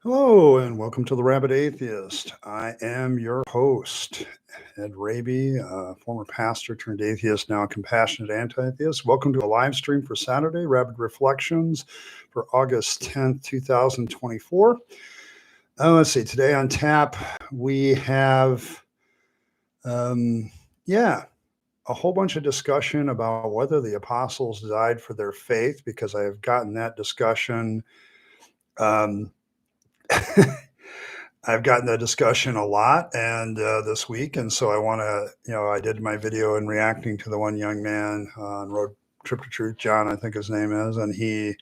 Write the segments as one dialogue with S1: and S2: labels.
S1: Hello and welcome to the Rabyd Atheist. I am your host, Ed Raby, former pastor turned atheist, now a compassionate anti-theist. Welcome to a live stream for Saturday, Rabyd Reflections for August 10th, 2024. Let's see, today on tap, we have, yeah, a whole bunch of discussion about whether the apostles died for their faith, because I have gotten that discussion. Um, I've gotten that discussion a lot and this week, and so I want to, I did my video in reacting to the one young man on Road Trip to Truth, John, I think his name is, and he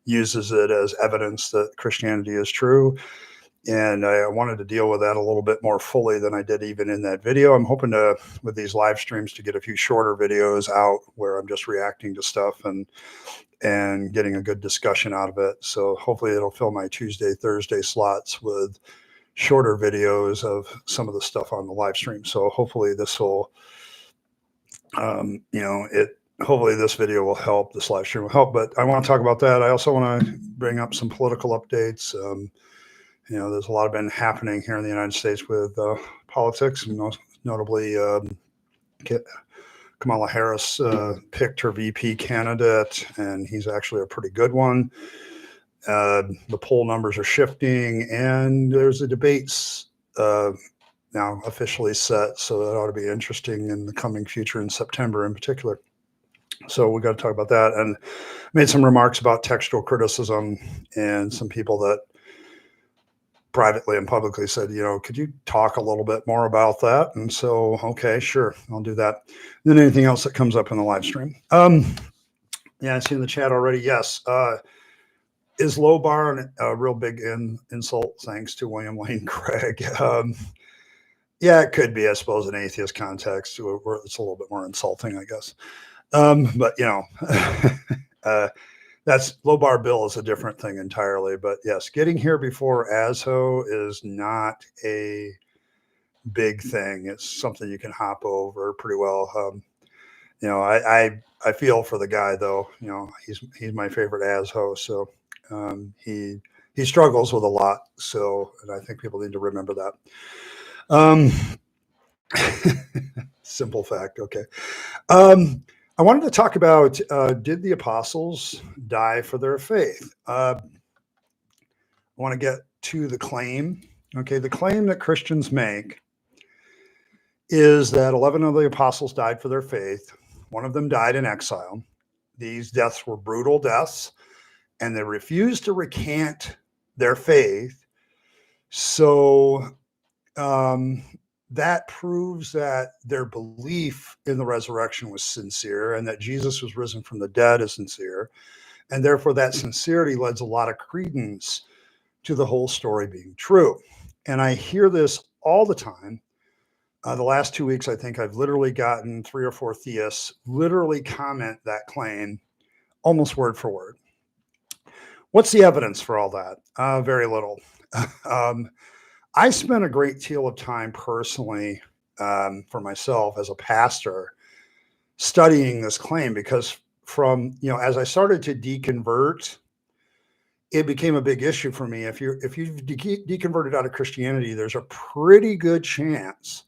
S1: uses it as evidence that Christianity is true. And I wanted to deal with that a little bit more fully than I did even in that video. I'm hoping to, with these live streams, to get a few shorter videos out where I'm just reacting to stuff and getting a good discussion out of it. So hopefully it'll fill my Tuesday, Thursday slots with shorter videos of some of the stuff on the live stream. So hopefully this will, hopefully this video will help, this live stream will help, but I want to talk about that. I also want to bring up some political updates. There's a lot been happening here in the United States with politics, notably Kamala Harris picked her VP candidate, and he's actually a pretty good one. The poll numbers are shifting, and there's a debates now officially set, so that ought to be interesting in the coming future in September in particular. So we got to talk about that, and made some remarks about textual criticism, and some people that privately and publicly said, could you talk a little bit more about that? And so, okay, sure, I'll do that. And then anything else that comes up in the live stream. Yeah, I see in the chat already. Yes. Is low bar a real big insult? Thanks to William Lane Craig. Yeah, it could be, I suppose, in atheist context, where it's a little bit more insulting, I guess. But that's low bar bill is a different thing entirely. But yes, getting here before ASHO is not a big thing. It's something you can hop over pretty well. I feel for the guy though. He's my favorite ASHO, so he struggles with a lot. So, and I think people need to remember that. Simple fact. Okay. I wanted to talk about, did the apostles die for their faith? I want to get to the claim. Okay, the claim that Christians make is that 11 of the apostles died for their faith. One of them died in exile. These deaths were brutal deaths, and they refused to recant their faith. So that proves that their belief in the resurrection was sincere, and that Jesus was risen from the dead is sincere. And therefore, that sincerity lends a lot of credence to the whole story being true. And I hear this all the time. The last 2 weeks, I think I've literally gotten 3 or 4 theists literally comment that claim almost word for word. What's the evidence for all that? Very little. I spent a great deal of time personally for myself as a pastor studying this claim, because as I started to deconvert, it became a big issue for me. If you've deconverted out of Christianity, there's a pretty good chance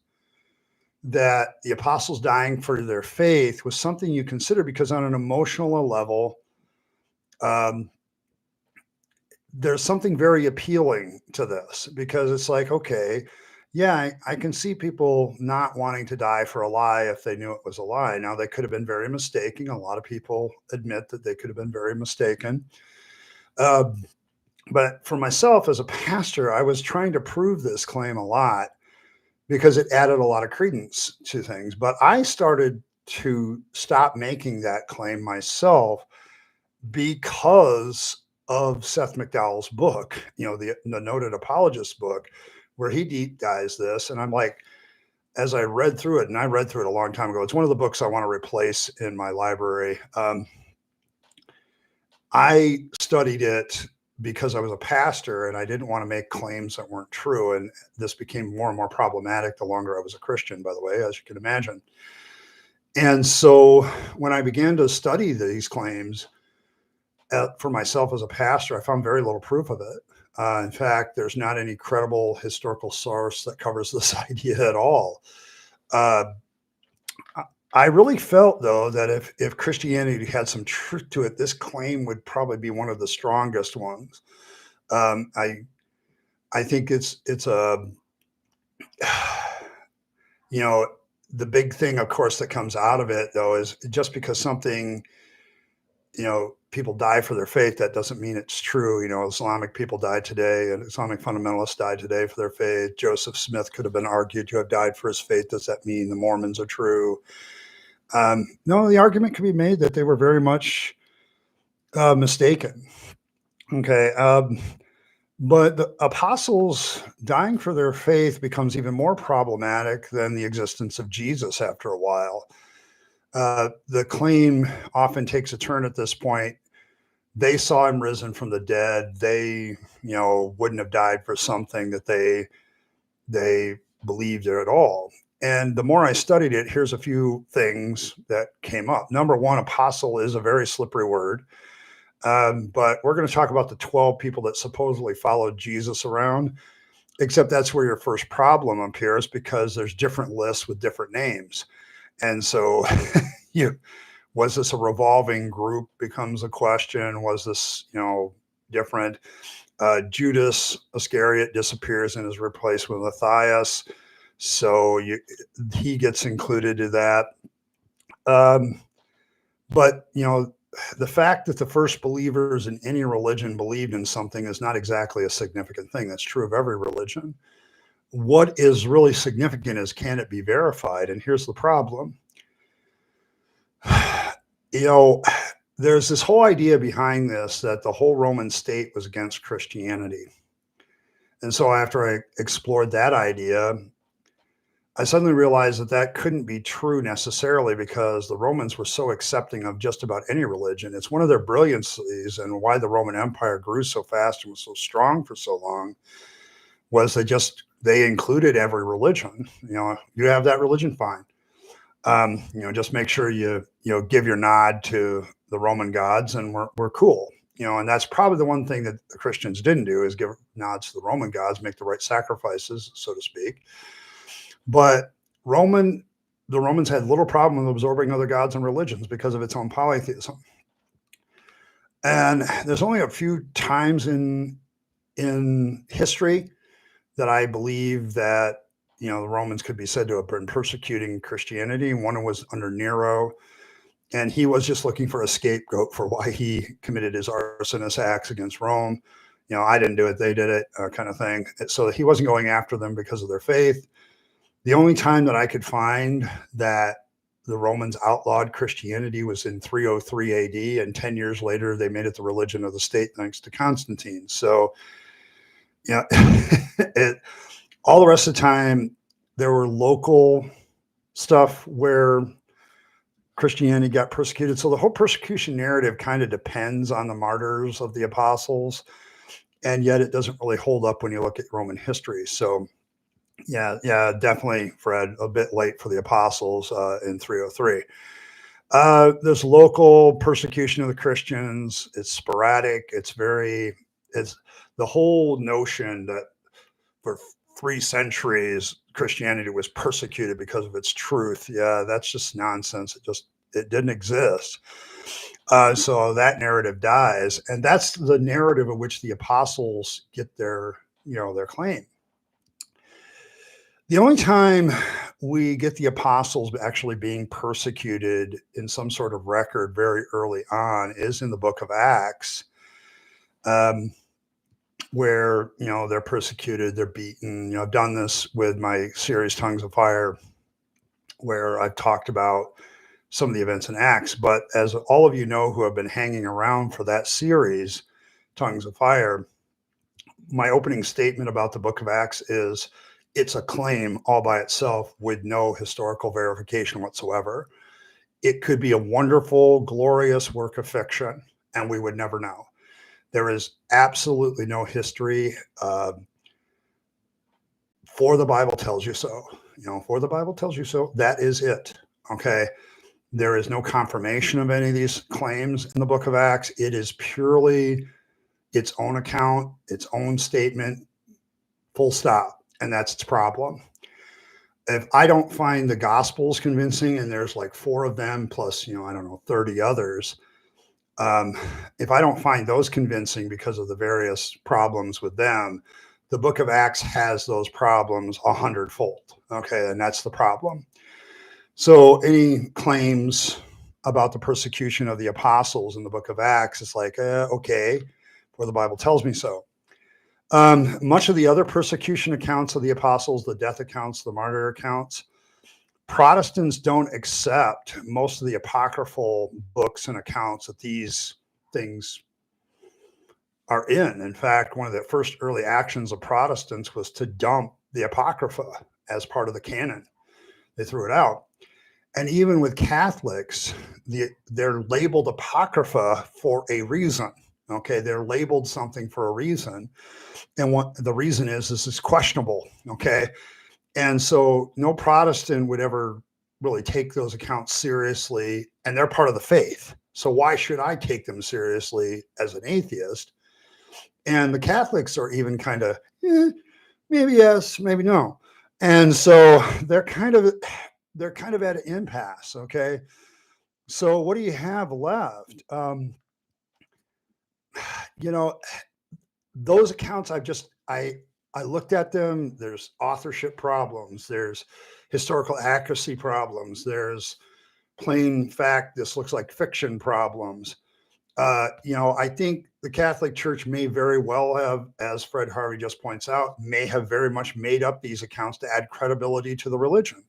S1: that the apostles dying for their faith was something you consider, because on an emotional level, there's something very appealing to this, because it's like, okay, yeah, I can see people not wanting to die for a lie if they knew it was a lie. Now, they could have been very mistaken. A lot of people admit that they could have been very mistaken. But for myself as a pastor, I was trying to prove this claim a lot, because it added a lot of credence to things. But I started to stop making that claim myself because of Seth McDowell's book, the noted apologist book, where he deep dives this. And I'm like, as I read through it, and I read through it a long time ago, it's one of the books I want to replace in my library. I studied it because I was a pastor, and I didn't want to make claims that weren't true. And this became more and more problematic the longer I was a Christian, by the way, as you can imagine. And so when I began to study these claims, for myself as a pastor, I found very little proof of it. In fact, there's not any credible historical source that covers this idea at all. Uh, I really felt, though, that if Christianity had some truth to it, this claim would probably be one of the strongest ones. Um, I I think it's a you know, the big thing, of course, that comes out of it, though, is just because something, people die for their faith, that doesn't mean it's true. Islamic people died today, and Islamic fundamentalists died today for their faith. Joseph Smith could have been argued to have died for his faith. Does that mean the Mormons are true? No, the argument can be made that they were very much mistaken. Okay. But the apostles dying for their faith becomes even more problematic than the existence of Jesus after a while. The claim often takes a turn at this point. They saw him risen from the dead. They, wouldn't have died for something that they believed at all. And the more I studied it, here's a few things that came up. Number one, apostle is a very slippery word. But we're going to talk about the 12 people that supposedly followed Jesus around, except that's where your first problem appears, because there's different lists with different names. And so was this a revolving group becomes a question. Was this, different? Judas Iscariot disappears and is replaced with Matthias. So he gets included to that. But, the fact that the first believers in any religion believed in something is not exactly a significant thing. That's true of every religion. What is really significant is, can it be verified? And here's the problem. There's this whole idea behind this that the whole Roman state was against Christianity. And so after I explored that idea, I suddenly realized that couldn't be true necessarily, because the Romans were so accepting of just about any religion. It's one of their brilliancies, and why the Roman Empire grew so fast and was so strong for so long was they included every religion. You have that religion, fine. Just make sure you give your nod to the Roman gods, and we're cool. And that's probably the one thing that the Christians didn't do, is give nods to the Roman gods, make the right sacrifices, so to speak. But the Romans had little problem with absorbing other gods and religions because of its own polytheism. And there's only a few times in history that I believe that, the Romans could be said to have been persecuting Christianity. One was under Nero, and he was just looking for a scapegoat for why he committed his arsonist acts against Rome. I didn't do it, they did it, kind of thing. So he wasn't going after them because of their faith. The only time that I could find that the Romans outlawed Christianity was in 303 AD, and 10 years later, they made it the religion of the state thanks to Constantine. So, all the rest of the time, there were local stuff where Christianity got persecuted. So the whole persecution narrative kind of depends on the martyrs of the apostles, and yet it doesn't really hold up when you look at Roman history. So, yeah, definitely, Fred, a bit late for the apostles in 303. There's local persecution of the Christians. It's sporadic. It's the whole notion that for 3 centuries Christianity was persecuted because of its truth. Yeah, that's just nonsense. It didn't exist. So that narrative dies, and that's the narrative of which the apostles get their claim. The only time we get the apostles actually being persecuted in some sort of record very early on is in the book of Acts, where, they're persecuted, they're beaten. I've done this with my series Tongues of Fire, where I've talked about some of the events in Acts. But as all of you know who have been hanging around for that series, Tongues of Fire, my opening statement about the book of Acts is, it's a claim all by itself with no historical verification whatsoever. It could be a wonderful, glorious work of fiction, and we would never know. There is absolutely no history. For the Bible tells you so. For the Bible tells you so. That is it. Okay. There is no confirmation of any of these claims in the book of Acts. It is purely its own account, its own statement, full stop. And that's its problem. If I don't find the Gospels convincing, and there's like 4 of them plus, I don't know, 30 others, if I don't find those convincing because of the various problems with them, the book of Acts has those problems 100-fold. Okay, and that's the problem. So any claims about the persecution of the apostles in the book of Acts, it's like, okay, where the Bible tells me so. Much of the other persecution accounts of the apostles, the death accounts, the martyr accounts, Protestants don't accept most of the apocryphal books and accounts that these things are in. In fact, one of the first early actions of Protestants was to dump the Apocrypha as part of the canon. They threw it out. And even with Catholics, they're labeled Apocrypha for a reason. Okay, they're labeled something for a reason. And what the reason is it's questionable. Okay. And so no Protestant would ever really take those accounts seriously, and they're part of the faith. So why should I take them seriously as an atheist? And the Catholics are even kind of, maybe yes, maybe no. And so they're kind of at an impasse. Okay. So what do you have left? Those accounts I looked at them. There's authorship problems. There's historical accuracy problems. There's plain fact, this looks like fiction problems. I think the Catholic Church may very well have, as Fred Harvey just points out, may have very much made up these accounts to add credibility to the religion,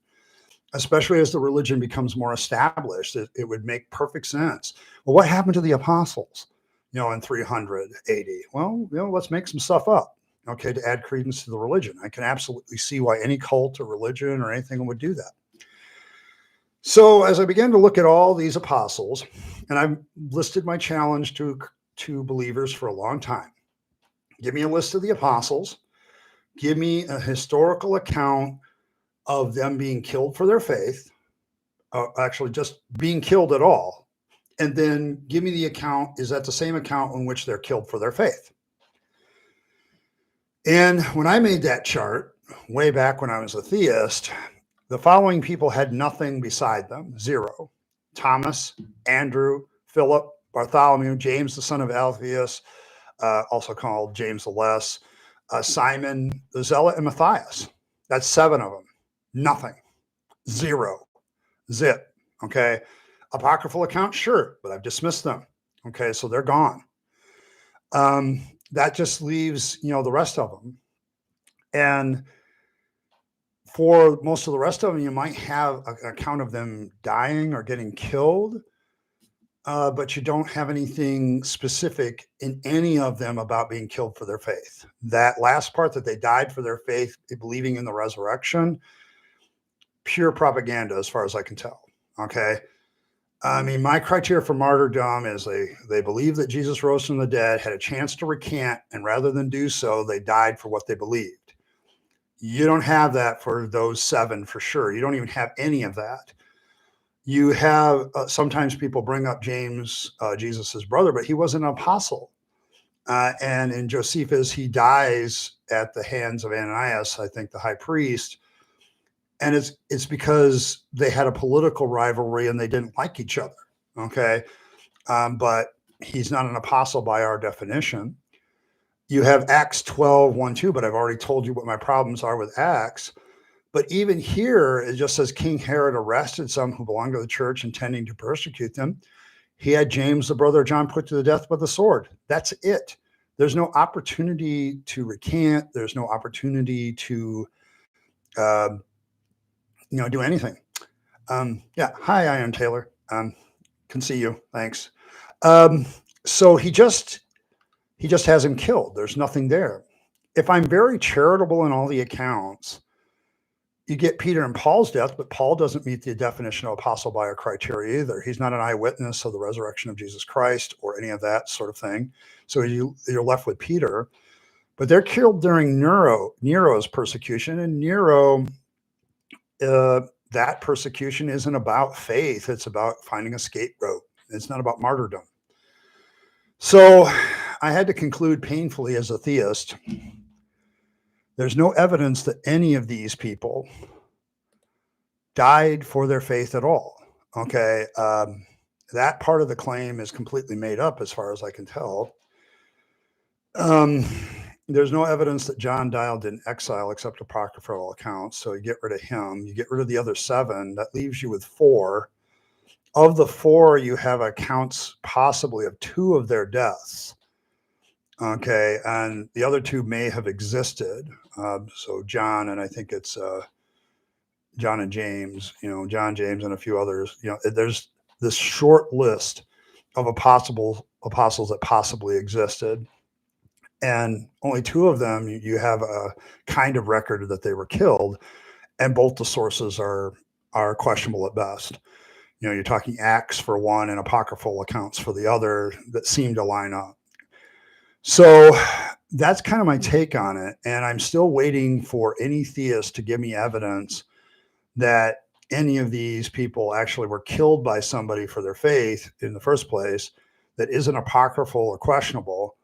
S1: especially as the religion becomes more established. It would make perfect sense. Well, what happened to the apostles, in 380? Well, let's make some stuff up, okay, to add credence to the religion. I can absolutely see why any cult or religion or anything would do that. So as I began to look at all these apostles, and I've listed my challenge to believers for a long time, give me a list of the apostles, give me a historical account of them being killed for their faith, actually just being killed at all, and then give me the account, is that the same account in which they're killed for their faith? And when I made that chart, way back when I was a theist, the following people had nothing beside them, 0. Thomas, Andrew, Philip, Bartholomew, James, the son of Alphaeus, also called James the Less, Simon, the Zealot, and Matthias. That's 7 of them. Nothing. 0. Zip. Okay. Apocryphal account, sure, but I've dismissed them. Okay, so they're gone. That just leaves, the rest of them. And for most of the rest of them, you might have an account of them dying or getting killed, but you don't have anything specific in any of them about being killed for their faith. That last part, that they died for their faith, believing in the resurrection, pure propaganda as far as I can tell. Okay. I mean, my criteria for martyrdom is they believe that Jesus rose from the dead, had a chance to recant, and rather than do so, they died for what they believed. You don't have that for those 7 for sure. You don't even have any of that. You have, sometimes people bring up James, Jesus's brother, but he was an apostle. And in Josephus, he dies at the hands of Ananias, I think the high priest. And it's because they had a political rivalry and they didn't like each other. Okay. But he's not an apostle by our definition. You have Acts 12, 1, 2, but I've already told you what my problems are with Acts. But even here, it just says King Herod arrested some who belonged to the church, intending to persecute them. He had James, the brother of John, put to the death with a sword. That's it. There's no opportunity to recant. There's no opportunity to, do anything. Yeah. Hi, I am Taylor. Can see you. Thanks. So he just has him killed. There's nothing there. If I'm very charitable in all the accounts, you get Peter and Paul's death, but Paul doesn't meet the definition of apostle by our criteria either. He's not an eyewitness of the resurrection of Jesus Christ or any of that sort of thing. So you're left with Peter, but they're killed during Nero's persecution. And Nero that persecution isn't about faith. It's about finding a scapegoat. It's not about martyrdom. So I had to conclude painfully as a theist, there's no evidence that any of these people died for their faith at all. Okay. That part of the claim is completely made up as far as I can tell. Um, there's no evidence that John died in exile except apocryphal accounts. So you get rid of him, you get rid of the other 7. That leaves you with 4. Of the 4, you have accounts possibly of 2 of their deaths. Okay, and the other 2 may have existed. So John, and I think it's John and James, John, James, and a few others. There's this short list of apostles that possibly existed. And only 2 of them, you have a kind of record that they were killed, and both the sources are questionable at best. You're talking Acts for one and apocryphal accounts for the other that seem to line up. So that's kind of my take on it. And I'm still waiting for any theist to give me evidence that any of these people actually were killed by somebody for their faith in the first place that isn't apocryphal or questionable,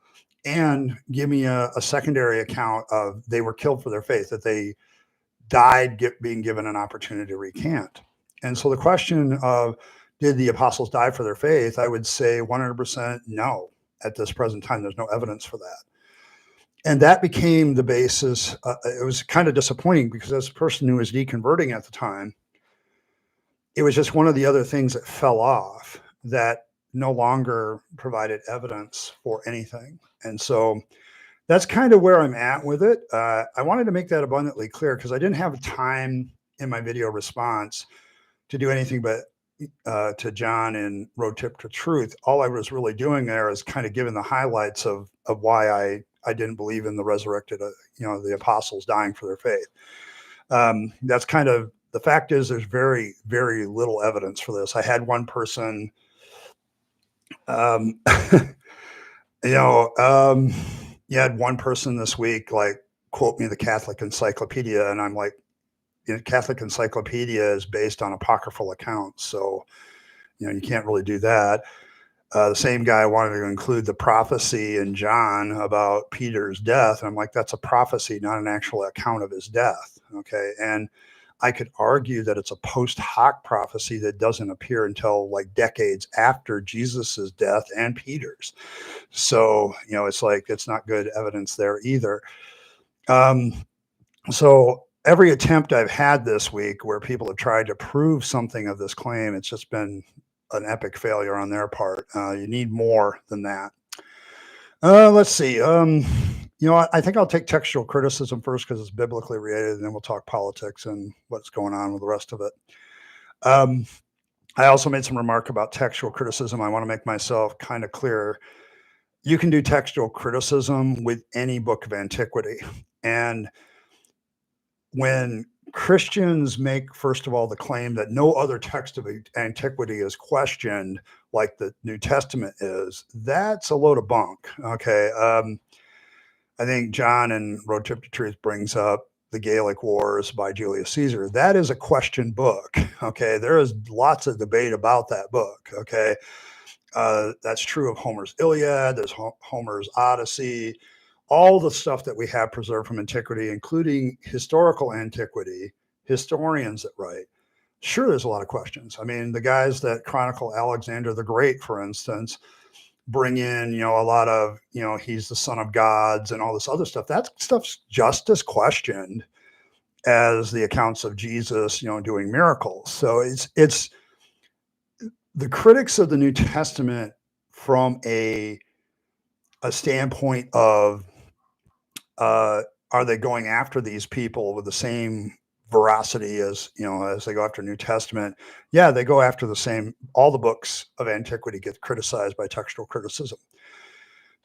S1: and give me a secondary account of they were killed for their faith, that they died being given an opportunity to recant. And so the question of did the apostles die for their faith, I would say 100% no. At this present time, there's no evidence for that. And that became the basis. It was kind of disappointing because as a person who was deconverting at the time, it was just one of the other things that fell off that no longer provided evidence for anything. And so that's kind of where I'm at with it. I wanted to make that abundantly clear because I didn't have time in my video response to do anything but to John and Road Trip to Truth. All I was really doing there is kind of giving the highlights of why I didn't believe in the resurrected, the apostles dying for their faith. That's kind of, the fact is there's very, very little evidence for this. I had one person, you had one person this week, like, quote me the Catholic Encyclopedia. And I'm like, Catholic Encyclopedia is based on apocryphal accounts. So, you can't really do that. The same guy wanted to include the prophecy in John about Peter's death. And I'm like, that's a prophecy, not an actual account of his death. Okay. And I could argue that it's a post hoc prophecy that doesn't appear until like decades after Jesus's death and Peter's. So, it's like, it's not good evidence there either. So every attempt I've had this week where people have tried to prove something of this claim, it's just been an epic failure on their part. You need more than that. Let's see. I think I'll take textual criticism first because it's biblically related, and then we'll talk politics and what's going on with the rest of it. I also made some remark about textual criticism. I want to make myself kind of clear. You can do textual criticism with any book of antiquity. And when Christians make, first of all, the claim that no other text of antiquity is questioned like the New Testament is, that's a load of bunk. Okay. I think John and Road Trip to Truth brings up the Gallic Wars by Julius Caesar. That is a question book. Okay. There is lots of debate about that book. Okay. That's true of Homer's Iliad. There's Homer's Odyssey. All the stuff that we have preserved from antiquity, including historical antiquity, historians that write. Sure, there's a lot of questions. I mean, the guys that chronicle Alexander the Great, for instance, bring in, a lot of, he's the son of gods and all this other stuff. That stuff's just as questioned as the accounts of Jesus, doing miracles. So it's the critics of the New Testament from a standpoint of, are they going after these people with the same veracity as they go after New Testament? Yeah, they go after the same. All the books of antiquity get criticized by textual criticism.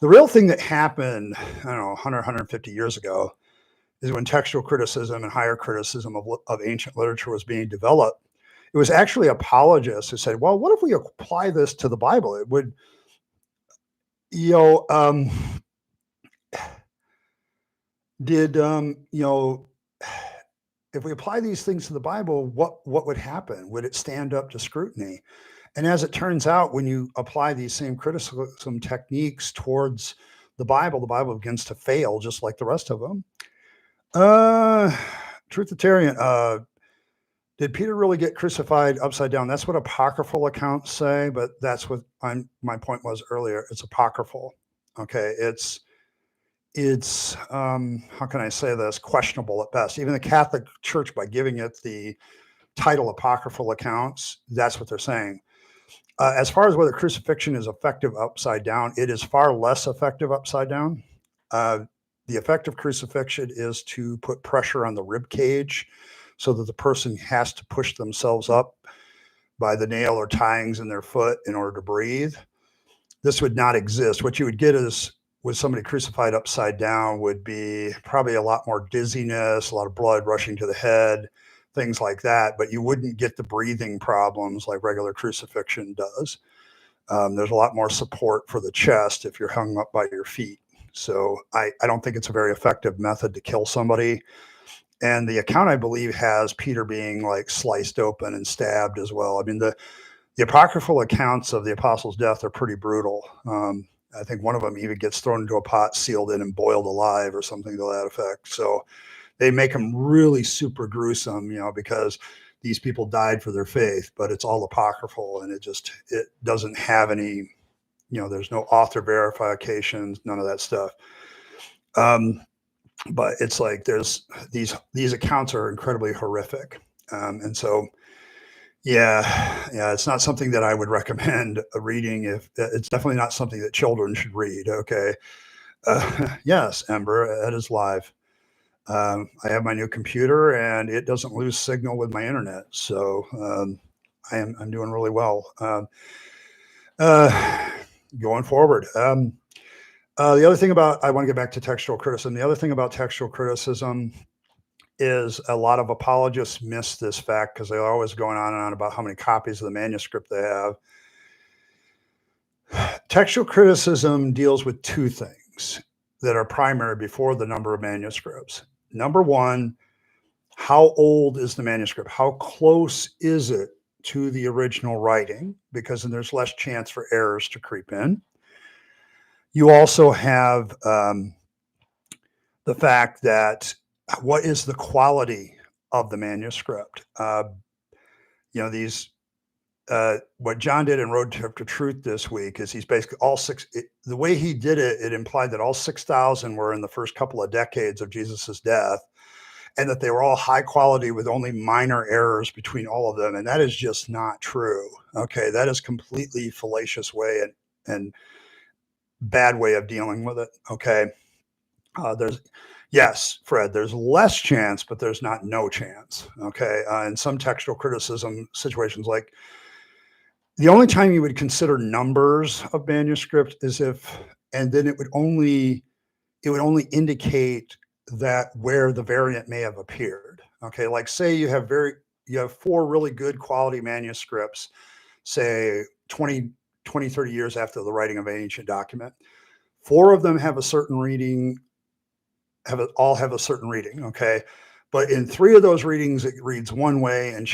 S1: The real thing that happened, 100, 150 years ago, is when textual criticism and higher criticism of ancient literature was being developed. It was actually apologists who said, well, what if we apply this to the Bible? It would, did if we apply these things to the Bible, what would happen? Would it stand up to scrutiny? And as it turns out, when you apply these same criticism techniques towards the Bible begins to fail just like the rest of them. Truthitarian, did Peter really get crucified upside down? That's what apocryphal accounts say, but that's what my point was earlier. It's apocryphal. Okay, it's how can I say this? Questionable at best. Even the Catholic Church, by giving it the title apocryphal accounts, that's what they're saying. As far as whether crucifixion is effective upside down, it is far less effective upside down. The effect of crucifixion is to put pressure on the rib cage so that the person has to push themselves up by the nail or tyings in their foot in order to breathe. This would not exist. What you would get is with somebody crucified upside down would be probably a lot more dizziness, a lot of blood rushing to the head, things like that, but you wouldn't get the breathing problems like regular crucifixion does. There's a lot more support for the chest if you're hung up by your feet. So I don't think it's a very effective method to kill somebody. And the account, I believe, has Peter being like sliced open and stabbed as well. I mean, the apocryphal accounts of the apostles' death are pretty brutal. I think one of them even gets thrown into a pot, sealed in, and boiled alive or something to that effect. So they make them really super gruesome, because these people died for their faith, but it's all apocryphal and it doesn't have any, there's no author verifications, none of that stuff. But it's like there's these accounts are incredibly horrific. And so, yeah, it's not something that I would recommend reading. If it's definitely not something that children should read. Okay. Yes, Ember, that is live. I have my new computer and it doesn't lose signal with my internet. So I'm doing really well. Going forward. The other thing I want to get back to textual criticism. The other thing about textual criticism is a lot of apologists miss this fact because they're always going on and on about how many copies of the manuscript they have. Textual criticism deals with two things that are primary before the number of manuscripts. Number one, how old is the manuscript? How close is it to the original writing? Because then there's less chance for errors to creep in. You also have the fact that what is the quality of the manuscript? What John did in Road to Truth this week is he's basically the way he did it, it implied that all 6,000 were in the first couple of decades of Jesus's death and that they were all high quality with only minor errors between all of them. And that is just not true. Okay. That is completely fallacious way and bad way of dealing with it. Okay. Yes, Fred, there's less chance, but there's not no chance. Okay. In some textual criticism situations, like the only time you would consider numbers of manuscript is and then it would only indicate that where the variant may have appeared. Okay. Like say you have 4 really good quality manuscripts, say 20, 30 years after the writing of an ancient document. 4 of them have a certain reading, all have a certain reading. Okay. But in 3 of those readings, it reads one way and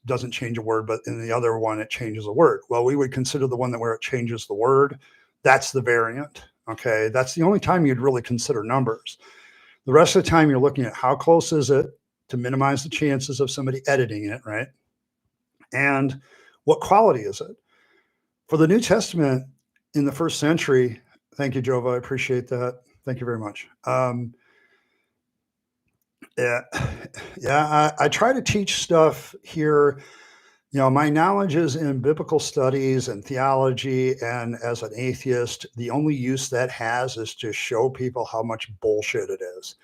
S1: doesn't change a word, but in the other one, it changes a word. Well, we would consider the one where it changes the word. That's the variant. Okay. That's the only time you'd really consider numbers. The rest of the time you're looking at how close is it to minimize the chances of somebody editing it, right? And what quality is it? For the New Testament in the first century, thank you, Jova, I appreciate that. Thank you very much. I try to teach stuff here. My knowledge is in biblical studies and theology, and as an atheist, the only use that has is to show people how much bullshit it is.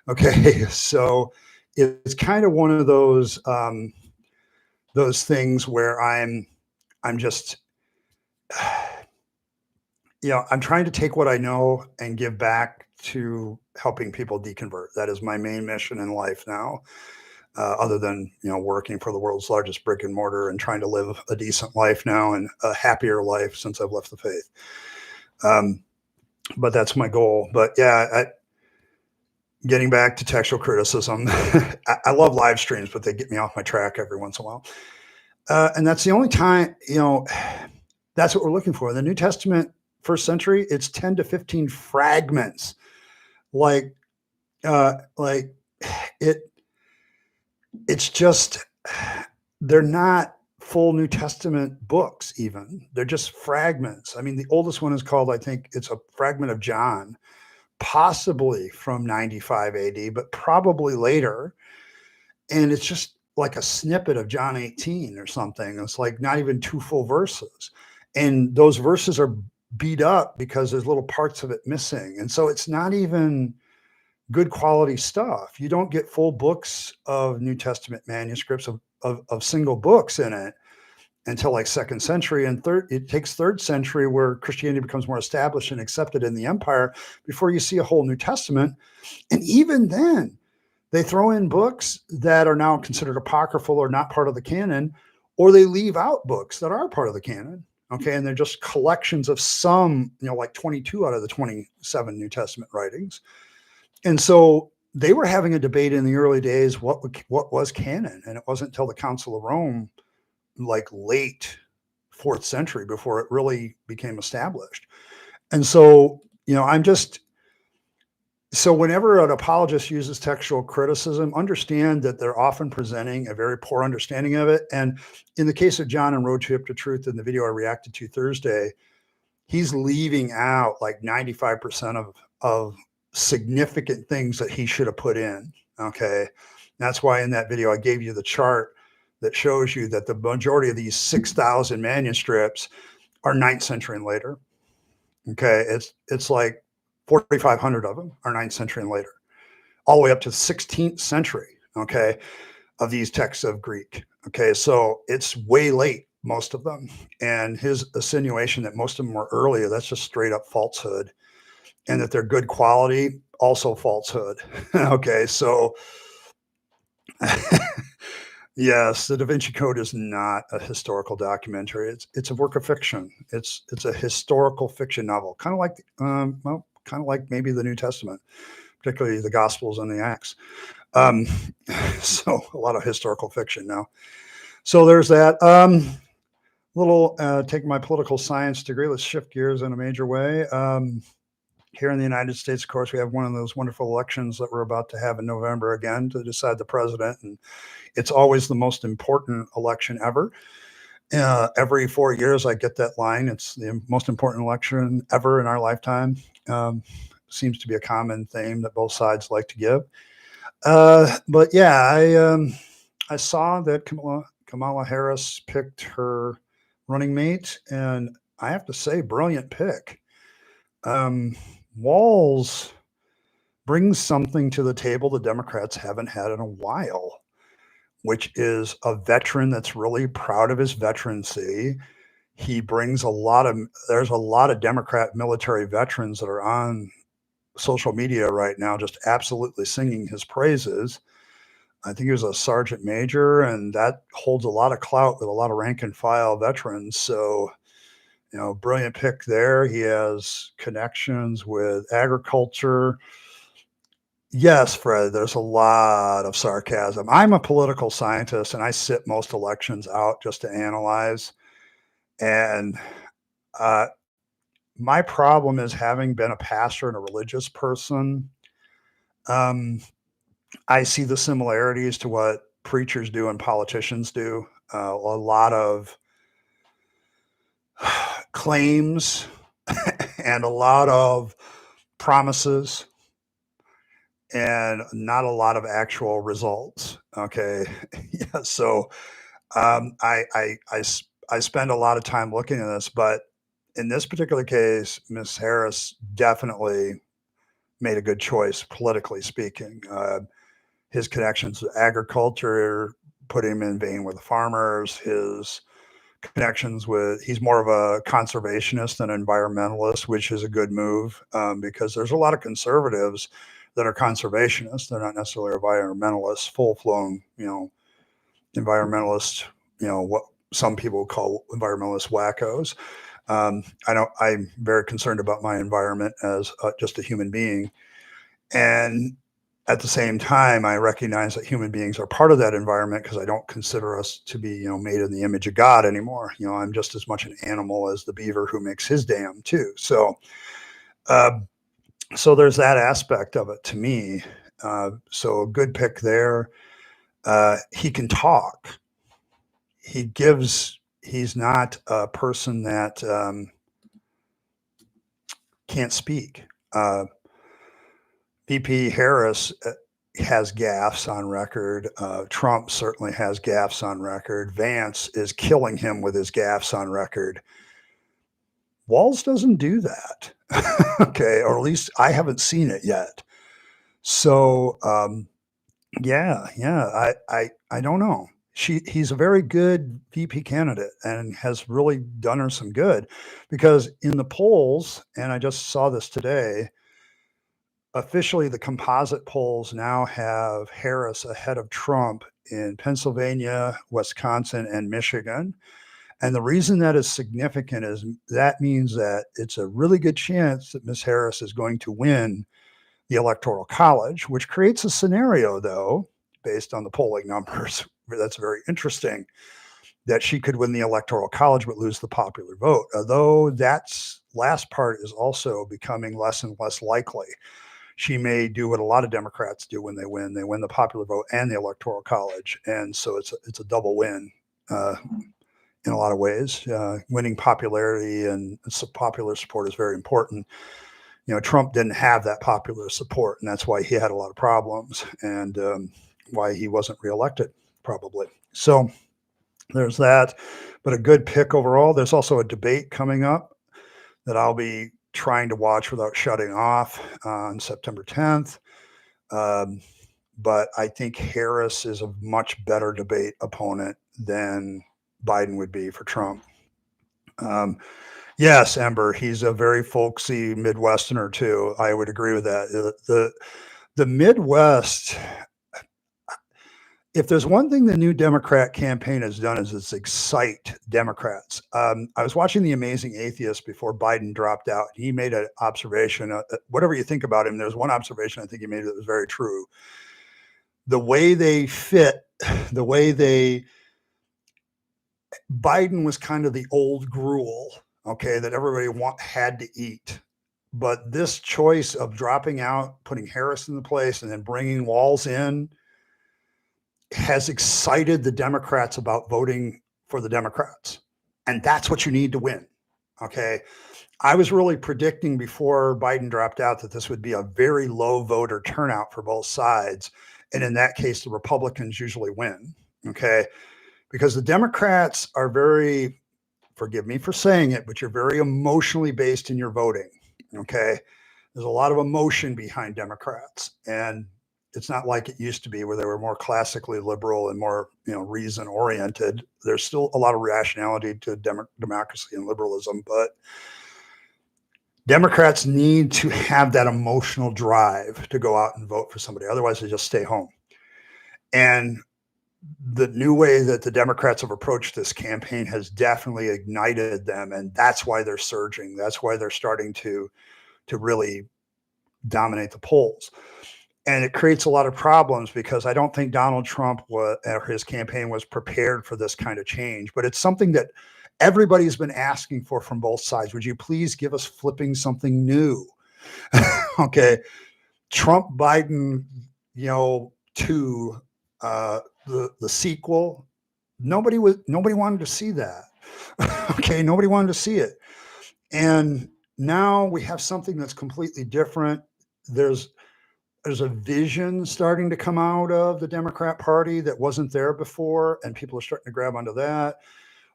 S1: Okay, so it's kind of one of those things where I'm just, I'm trying to take what I know and give back to helping people deconvert. That is my main mission in life now. Other than, working for the world's largest brick and mortar and trying to live a decent life now and a happier life since I've left the faith. But that's my goal. But yeah, getting back to textual criticism, I love live streams, but they get me off my track every once in a while. And that's the only time, that's what we're looking for. In the New Testament, first century, it's 10 to 15 fragments. Like it's just, they're not full New Testament books even. They're just fragments. I mean, the oldest one is called, I think it's a fragment of John, possibly from 95 AD, but probably later. And it's just like a snippet of John 18 or something. It's like not even two full verses. And those verses are beat up because there's little parts of it missing. And so it's not even good quality stuff. You don't get full books of New Testament manuscripts of single books in it until like second century, and it takes third century where Christianity becomes more established and accepted in the empire before you see a whole New Testament. And even then, they throw in books that are now considered apocryphal or not part of the canon, or they leave out books that are part of the canon. Okay, and they're just collections of some, like 22 out of the 27 New Testament writings. And so they were having a debate in the early days what was canon, and it wasn't until the Council of Rome, like late fourth century, before it really became established. And so, so whenever an apologist uses textual criticism, understand that they're often presenting a very poor understanding of it. And in the case of John and Road Trip to Truth, in the video I reacted to Thursday, he's leaving out like 95% of significant things that he should have put in. Okay. That's why in that video, I gave you the chart that shows you that the majority of these 6,000 manuscripts are 9th century and later. Okay. It's like 4,500 of them are 9th century and later, all the way up to the 16th century. Okay. Of these texts of Greek. Okay. So it's way late, most of them. And his insinuation that most of them were earlier, that's just straight up falsehood. And that they're good quality, also falsehood. Okay. So yes, the Da Vinci Code is not a historical documentary. It's a work of fiction. It's a historical fiction novel, kind of like maybe the New Testament, particularly the Gospels and the Acts. So a lot of historical fiction now. So there's that. Taking my political science degree, let's shift gears in a major way. Here in the United States, of course, we have one of those wonderful elections that we're about to have in November again to decide the president. And it's always the most important election ever. Every 4 years, I get that line. It's the most important election ever in our lifetime. Seems to be a common theme that both sides like to give. But yeah, I saw that Kamala Harris picked her running mate, and I have to say, brilliant pick. Walz brings something to the table the Democrats haven't had in a while, which is a veteran that's really proud of his veterancy. He brings there's a lot of Democrat military veterans that are on social media right now, just absolutely singing his praises. I think he was a sergeant major, and that holds a lot of clout with a lot of rank and file veterans. So, brilliant pick there. He has connections with agriculture. Yes, Fred, there's a lot of sarcasm. I'm a political scientist, and I sit most elections out just to analyze. And my problem is, having been a pastor and a religious person, I see the similarities to what preachers do and politicians do. A lot of claims and a lot of promises and not a lot of actual results. Okay. Yeah. So I spend a lot of time looking at this, but in this particular case, Miss Harris definitely made a good choice, politically speaking. His connections to agriculture put him in vein with the farmers. His connections he's more of a conservationist than an environmentalist, which is a good move, because there's a lot of conservatives that are conservationists. They're not necessarily environmentalists, full-blown, environmentalists, what some people call environmentalist wackos. I'm very concerned about my environment as just a human being. And At the same time, I recognize that human beings are part of that environment because I don't consider us to be, made in the image of God anymore. I'm just as much an animal as the beaver who makes his dam too. Uh, so there's that aspect of it to me. So a good pick there. He can talk. He's not a person that can't speak. VP Harris has gaffes on record. Trump certainly has gaffes on record. Vance is killing him with his gaffes on record. Walz doesn't do that. Okay, or at least I haven't seen it yet. So I don't know. He's a very good VP candidate and has really done her some good, because in the polls, and I just saw this today, officially the composite polls now have Harris ahead of Trump in Pennsylvania, Wisconsin, and Michigan. And the reason that is significant is that means that it's a really good chance that Ms. Harris is going to win the Electoral College, which creates a scenario, though, based on the polling numbers, that's very interesting, that she could win the Electoral College but lose the popular vote. Although that's last part is also becoming less and less likely. She may do what a lot of Democrats do when they win. They win the popular vote and the Electoral College. And so it's a double win in a lot of ways. Winning popularity and popular support is very important. Trump didn't have that popular support, and that's why he had a lot of problems, and why he wasn't reelected, probably. So there's that, but a good pick overall. There's also a debate coming up that I'll be trying to watch without shutting off on September 10th. But I think Harris is a much better debate opponent than Biden would be for Trump. Yes, Ember, he's a very folksy Midwesterner too. I would agree with that. The Midwest, if there's one thing the new Democrat campaign has done, is it's excite Democrats. I was watching The Amazing Atheist before Biden dropped out. He made an observation, whatever you think about him, there's one observation I think he made that was very true. The way they fit, Biden was kind of the old gruel, okay, that everybody had to eat. But this choice of dropping out, putting Harris in the place, and then bringing Walz in has excited the Democrats about voting for the Democrats. And that's what you need to win. Okay. I was really predicting before Biden dropped out that this would be a very low voter turnout for both sides. And in that case, the Republicans usually win. Okay. Because the Democrats are very, forgive me for saying it, but you're very emotionally based in your voting. Okay. There's a lot of emotion behind Democrats, and it's not like it used to be where they were more classically liberal and more, reason oriented. There's still a lot of rationality to democracy and liberalism, but Democrats need to have that emotional drive to go out and vote for somebody. Otherwise, they just stay home. And the new way that the Democrats have approached this campaign has definitely ignited them, and that's why they're surging. That's why they're starting to really dominate the polls. And it creates a lot of problems because I don't think Donald Trump or his campaign was prepared for this kind of change. But it's something that everybody's been asking for from both sides. Would you please give us flipping something new? Okay. Trump, Biden, to the sequel. Nobody wanted to see that. Okay. Nobody wanted to see it. And now we have something that's completely different. There's a vision starting to come out of the Democrat Party that wasn't there before, and people are starting to grab onto that.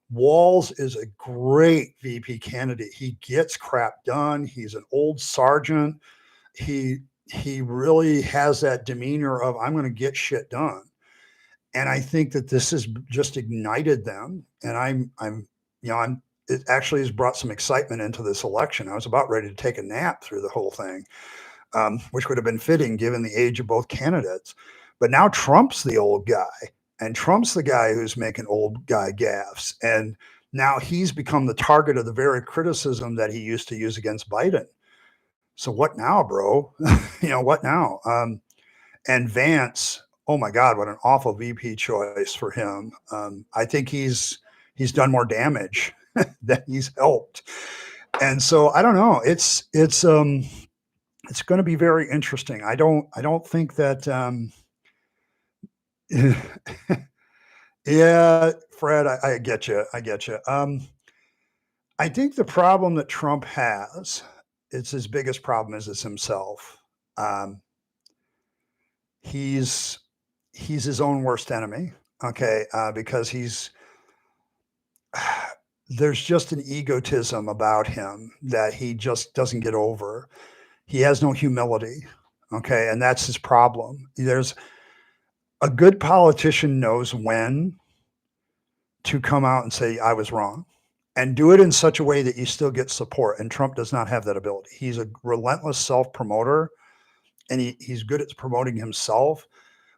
S1: Walz is a great VP candidate. He gets crap done. He's an old sergeant. He really has that demeanor of, I'm going to get shit done. And I think that this has just ignited them. And it actually has brought some excitement into this election. I was about ready to take a nap through the whole thing. Which would have been fitting given the age of both candidates. But now Trump's the old guy, and Trump's the guy who's making old guy gaffes. And now he's become the target of the very criticism that he used to use against Biden. So what now, bro? What now? And Vance, oh my God, what an awful VP choice for him. I think he's done more damage than he's helped. And so I don't know. It's going to be very interesting. I don't think that. Yeah, Fred, I get you. I get you. I think the problem that Trump has, it's his biggest problem is himself. Um, he's his own worst enemy. Okay, because there's just an egotism about him that he just doesn't get over. He has no humility. Okay, and that's his problem. There's a good politician knows when to come out and say I was wrong, and do it in such a way that you still get support. And Trump does not have that ability. He's a relentless self promoter, and he's good at promoting himself.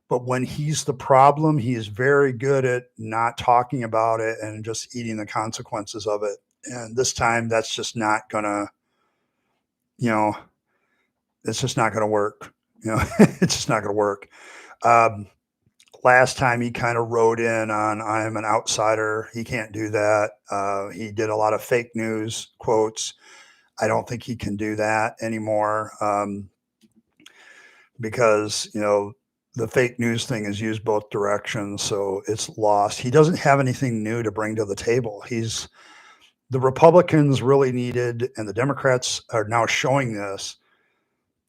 S1: But when he's the problem, he is very good at not talking about it and just eating the consequences of it. And this time, that's just not gonna, you know, it's just not gonna work. It's just not gonna work. Um, Last time he kind of wrote in on I'm an outsider. He can't do that. He did a lot of fake news quotes. I don't think he can do that anymore, because the fake news thing is used both directions, so it's lost. He doesn't have anything new to bring to the table. The Republicans really needed, and the Democrats are now showing this.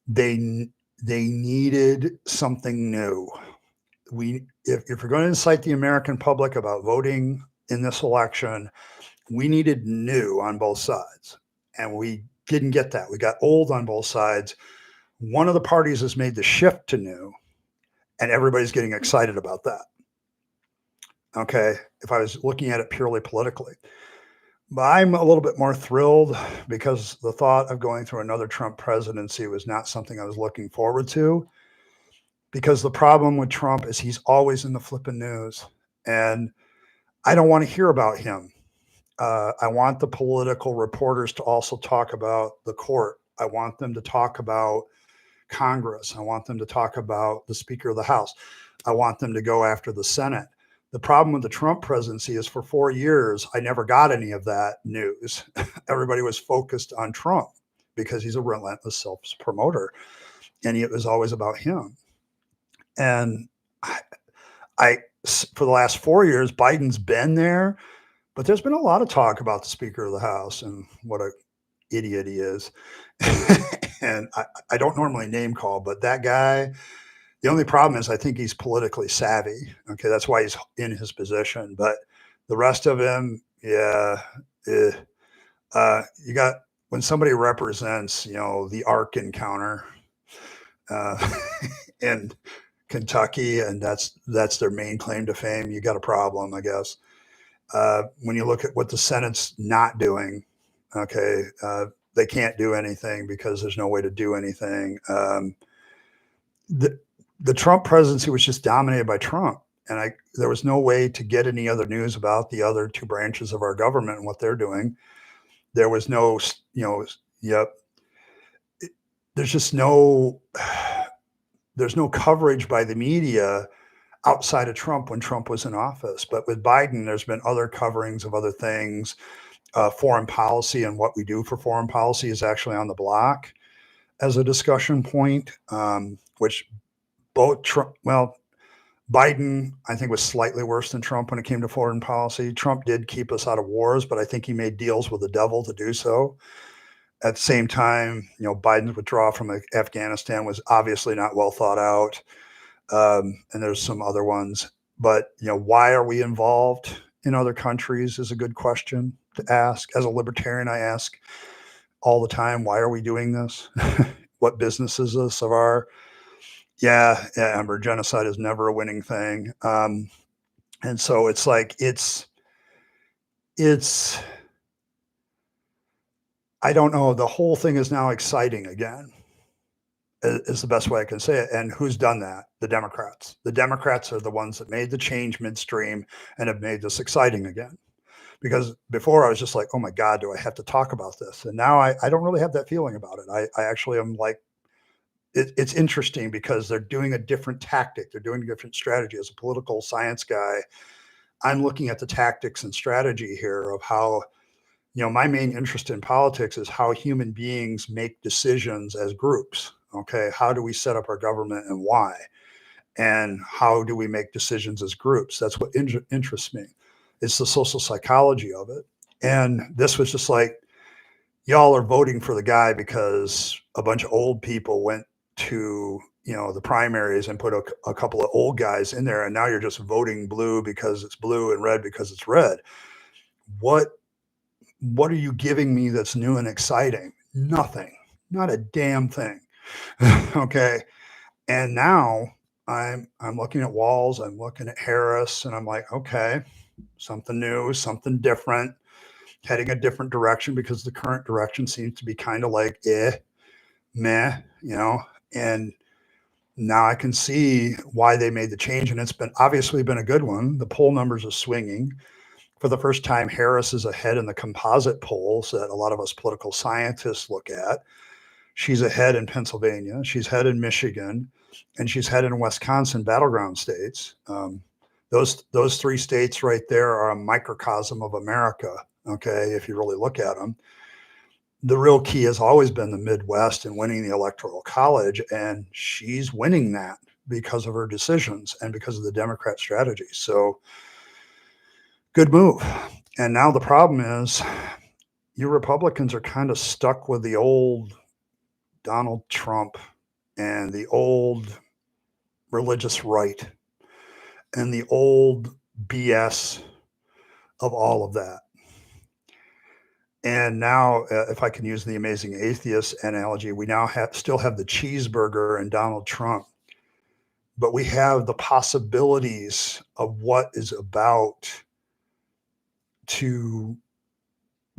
S1: They needed something new. If we're going to incite the American public about voting in this election, we needed new on both sides, and we didn't get that. We got old on both sides. One of the parties has made the shift to new, and everybody's getting excited about that. Okay, if I was looking at it purely politically. But I'm a little bit more thrilled because the thought of going through another Trump presidency was not something I was looking forward to. Because the problem with Trump is he's always in the flipping news, and I don't want to hear about him. I want the political reporters to also talk about the court. I want them to talk about Congress. I want them to talk about the Speaker of the House. I want them to go after the Senate. The problem with the Trump presidency is for 4 years, I never got any of that news. Everybody was focused on Trump because he's a relentless self-promoter, and it was always about him. And for the last 4 years, Biden's been there, but there's been a lot of talk about the Speaker of the House and what a idiot he is. And I don't normally name call, but that guy, the only problem is I think he's politically savvy. Okay, that's why he's in his position. But the rest of him, yeah, you got when somebody represents, the Ark encounter in Kentucky, and that's their main claim to fame, you got a problem, I guess. When you look at what the Senate's not doing, okay, they can't do anything because there's no way to do anything. The Trump presidency was just dominated by Trump, and there was no way to get any other news about the other two branches of our government and what they're doing. There was no, there's just there's no coverage by the media outside of Trump when Trump was in office. But with Biden, there's been other coverings of other things. Foreign policy and what we do for foreign policy is actually on the block as a discussion point, which Biden, I think, was slightly worse than Trump when it came to foreign policy. Trump did keep us out of wars, but I think he made deals with the devil to do so. At the same time, Biden's withdrawal from Afghanistan was obviously not well thought out. And there's some other ones. But, why are we involved in other countries is a good question to ask. As a libertarian, I ask all the time, why are we doing this? What business is this of our? Yeah, Amber, genocide is never a winning thing. And so it's like, I don't know. The whole thing is now exciting again, is the best way I can say it. And who's done that? The Democrats. The Democrats are the ones that made the change midstream and have made this exciting again. Because before I was just like, oh my God, do I have to talk about this? And now I don't really have that feeling about it. I actually am like, it's interesting because they're doing a different tactic. They're doing a different strategy. As a political science guy, I'm looking at the tactics and strategy here of how, my main interest in politics is how human beings make decisions as groups. Okay. How do we set up our government and why? And how do we make decisions as groups? That's what interests me. It's the social psychology of it. And this was just like, y'all are voting for the guy because a bunch of old people went to the primaries and put a couple of old guys in there, and now you're just voting blue because it's blue and red because it's red. What are you giving me that's new and exciting? Nothing. Not a damn thing. Okay. And now I'm looking at Walz, I'm looking at Harris, and I'm like, okay, something new, something different, heading a different direction, because the current direction seems to be kind of like meh, and now I can see why they made the change, and it's obviously been a good one. The poll numbers are swinging. For the first time, Harris is ahead in the composite polls that a lot of us political scientists look at. She's ahead in Pennsylvania, she's ahead in Michigan, and she's ahead in Wisconsin, battleground states. Those three states right there are a microcosm of America. Okay, if you really look at them. The real key has always been the Midwest and winning the Electoral College, and she's winning that because of her decisions and because of the Democrat strategy. So good move. And now the problem is you Republicans are kind of stuck with the old Donald Trump and the old religious right and the old BS of all of that. And now, if I can use the Amazing Atheist analogy, we now still have the cheeseburger and Donald Trump, but we have the possibilities of what is about to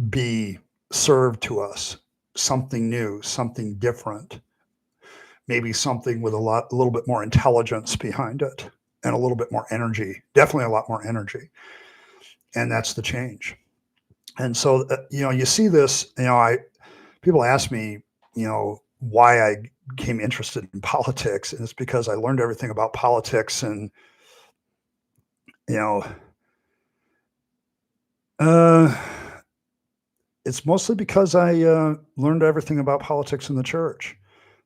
S1: be served to us. Something new, something different, maybe something with a little bit more intelligence behind it and a little bit more energy, definitely a lot more energy. And that's the change. And so, you see this, people ask me, why I became interested in politics. And it's because I learned everything about politics. And, it's mostly because I learned everything about politics in the church.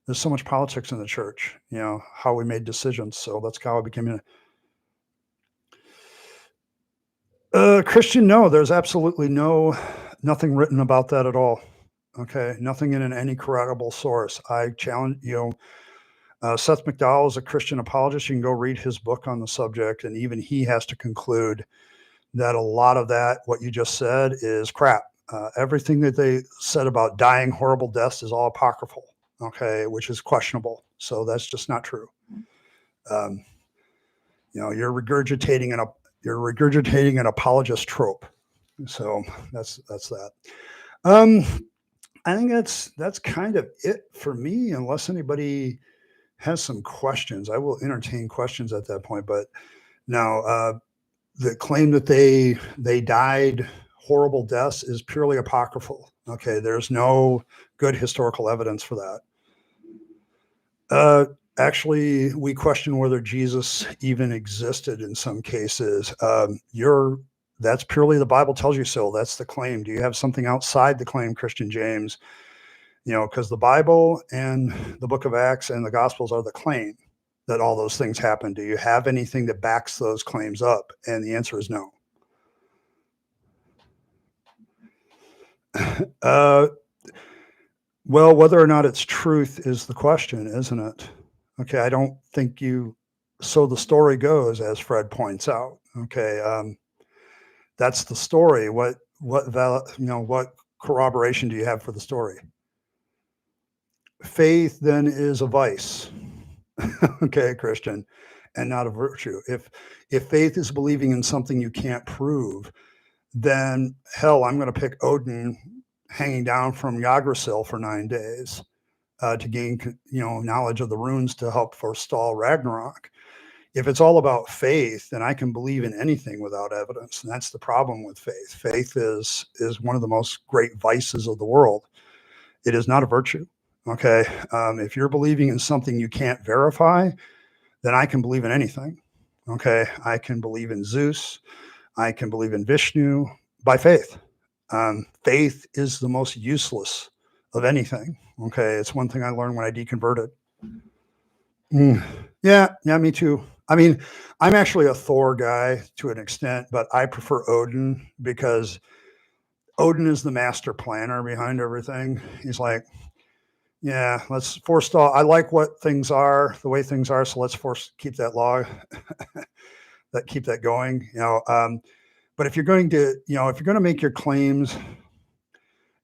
S1: There's so much politics in the church, how we made decisions. So that's how I became a Christian. No, there's absolutely nothing written about that at all. Okay. Nothing in any corroborable source. I challenge, Seth McDowell is a Christian apologist. You can go read his book on the subject. And even he has to conclude that a lot of that, what you just said, is crap. Everything that they said about dying horrible deaths is all apocryphal. Okay. Which is questionable. So that's just not true. You're regurgitating an apologist trope. So that's that. I think that's kind of it for me, unless anybody has some questions. I will entertain questions at that point. But now, the claim that they died horrible deaths is purely apocryphal. Okay, there's no good historical evidence for that. Actually, we question whether Jesus even existed in some cases. That's purely the Bible tells you so. That's the claim. Do you have something outside the claim, Christian James? Because the Bible and the book of Acts and the Gospels are the claim that all those things happen. Do you have anything that backs those claims up? And the answer is no. Well, whether or not it's truth is the question, isn't it? Okay, I don't think so the story goes, as Fred points out. Okay, that's the story. What corroboration do you have for the story? Faith then is a vice. Okay, Christian, and not a virtue. If faith is believing in something you can't prove, then hell, I'm going to pick Odin hanging down from Yggdrasil for 9 days to gain knowledge of the runes to help forestall Ragnarok. If it's all about faith, then I can believe in anything without evidence, and that's the problem with faith. Faith is one of the most great vices of the world. It is not a virtue. Okay. If you're believing in something you can't verify, then I can believe in anything. Okay. I can believe in Zeus. I can believe in Vishnu by faith. Faith is the most useless of anything. Okay. It's one thing I learned when I deconverted. Yeah, me too. I mean, I'm actually a Thor guy to an extent, but I prefer Odin because Odin is the master planner behind everything. He's like, yeah, let's forestall. I like what things are, the way things are, so let's keep that law, keep that going. But if you're going to, if you're going to make your claims,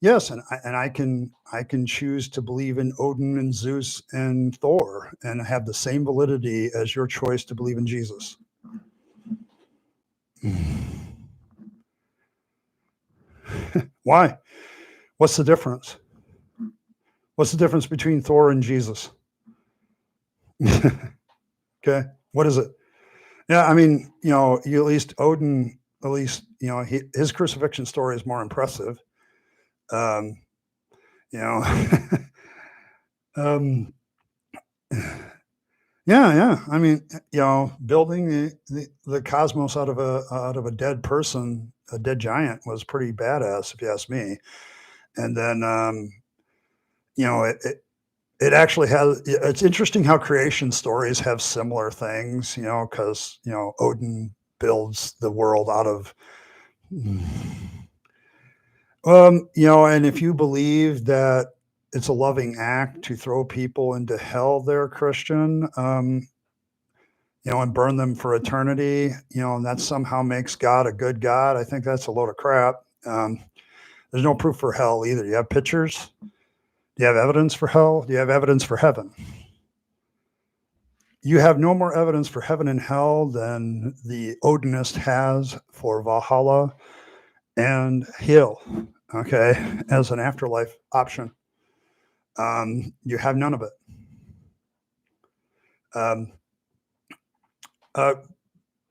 S1: yes, and I can choose to believe in Odin and Zeus and Thor and have the same validity as your choice to believe in Jesus. Why? What's the difference? What's the difference between Thor and Jesus? Okay, what is it? Yeah, I mean, at least Odin, his crucifixion story is more impressive. Um, you know, yeah. I mean, building the cosmos out of a dead person, a dead giant, was pretty badass, if you ask me. And then, it actually has. It's interesting how creation stories have similar things, because Odin builds the world out of. And if you believe that it's a loving act to throw people into hell, they're Christian, and burn them for eternity, and that somehow makes God a good God, I think that's a load of crap. There's no proof for hell either. You have pictures? Do you have evidence for hell? Do you have evidence for heaven? You have no more evidence for heaven and hell than the Odinist has for Valhalla and Hell, okay, as an afterlife option. You have none of it.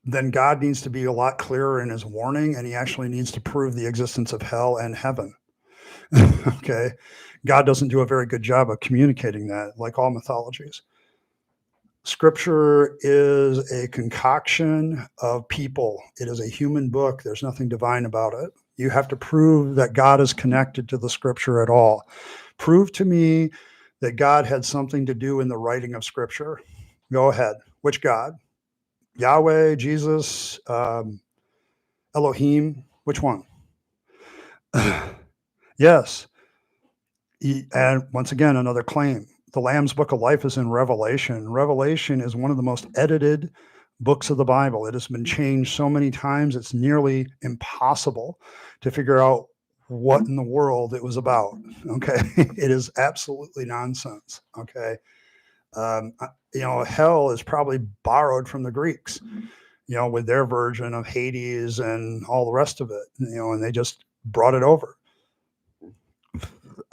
S1: Then God needs to be a lot clearer in his warning, and he actually needs to prove the existence of hell and heaven. Okay. God doesn't do a very good job of communicating that, like all mythologies. Scripture is a concoction of people. It is a human book. There's nothing divine about it. You have to prove that God is connected to the scripture at all. Prove to me that God had something to do in the writing of scripture. Go ahead. Which God? Yahweh, Jesus, Elohim? Which one? Yes. And once again, another claim. The Lamb's Book of Life is in Revelation. Revelation is one of the most edited books of the Bible. It has been changed so many times, it's nearly impossible to figure out what in the world it was about. Okay. It is absolutely nonsense. Okay. Hell is probably borrowed from the Greeks, with their version of Hades and all the rest of it, and they just brought it over.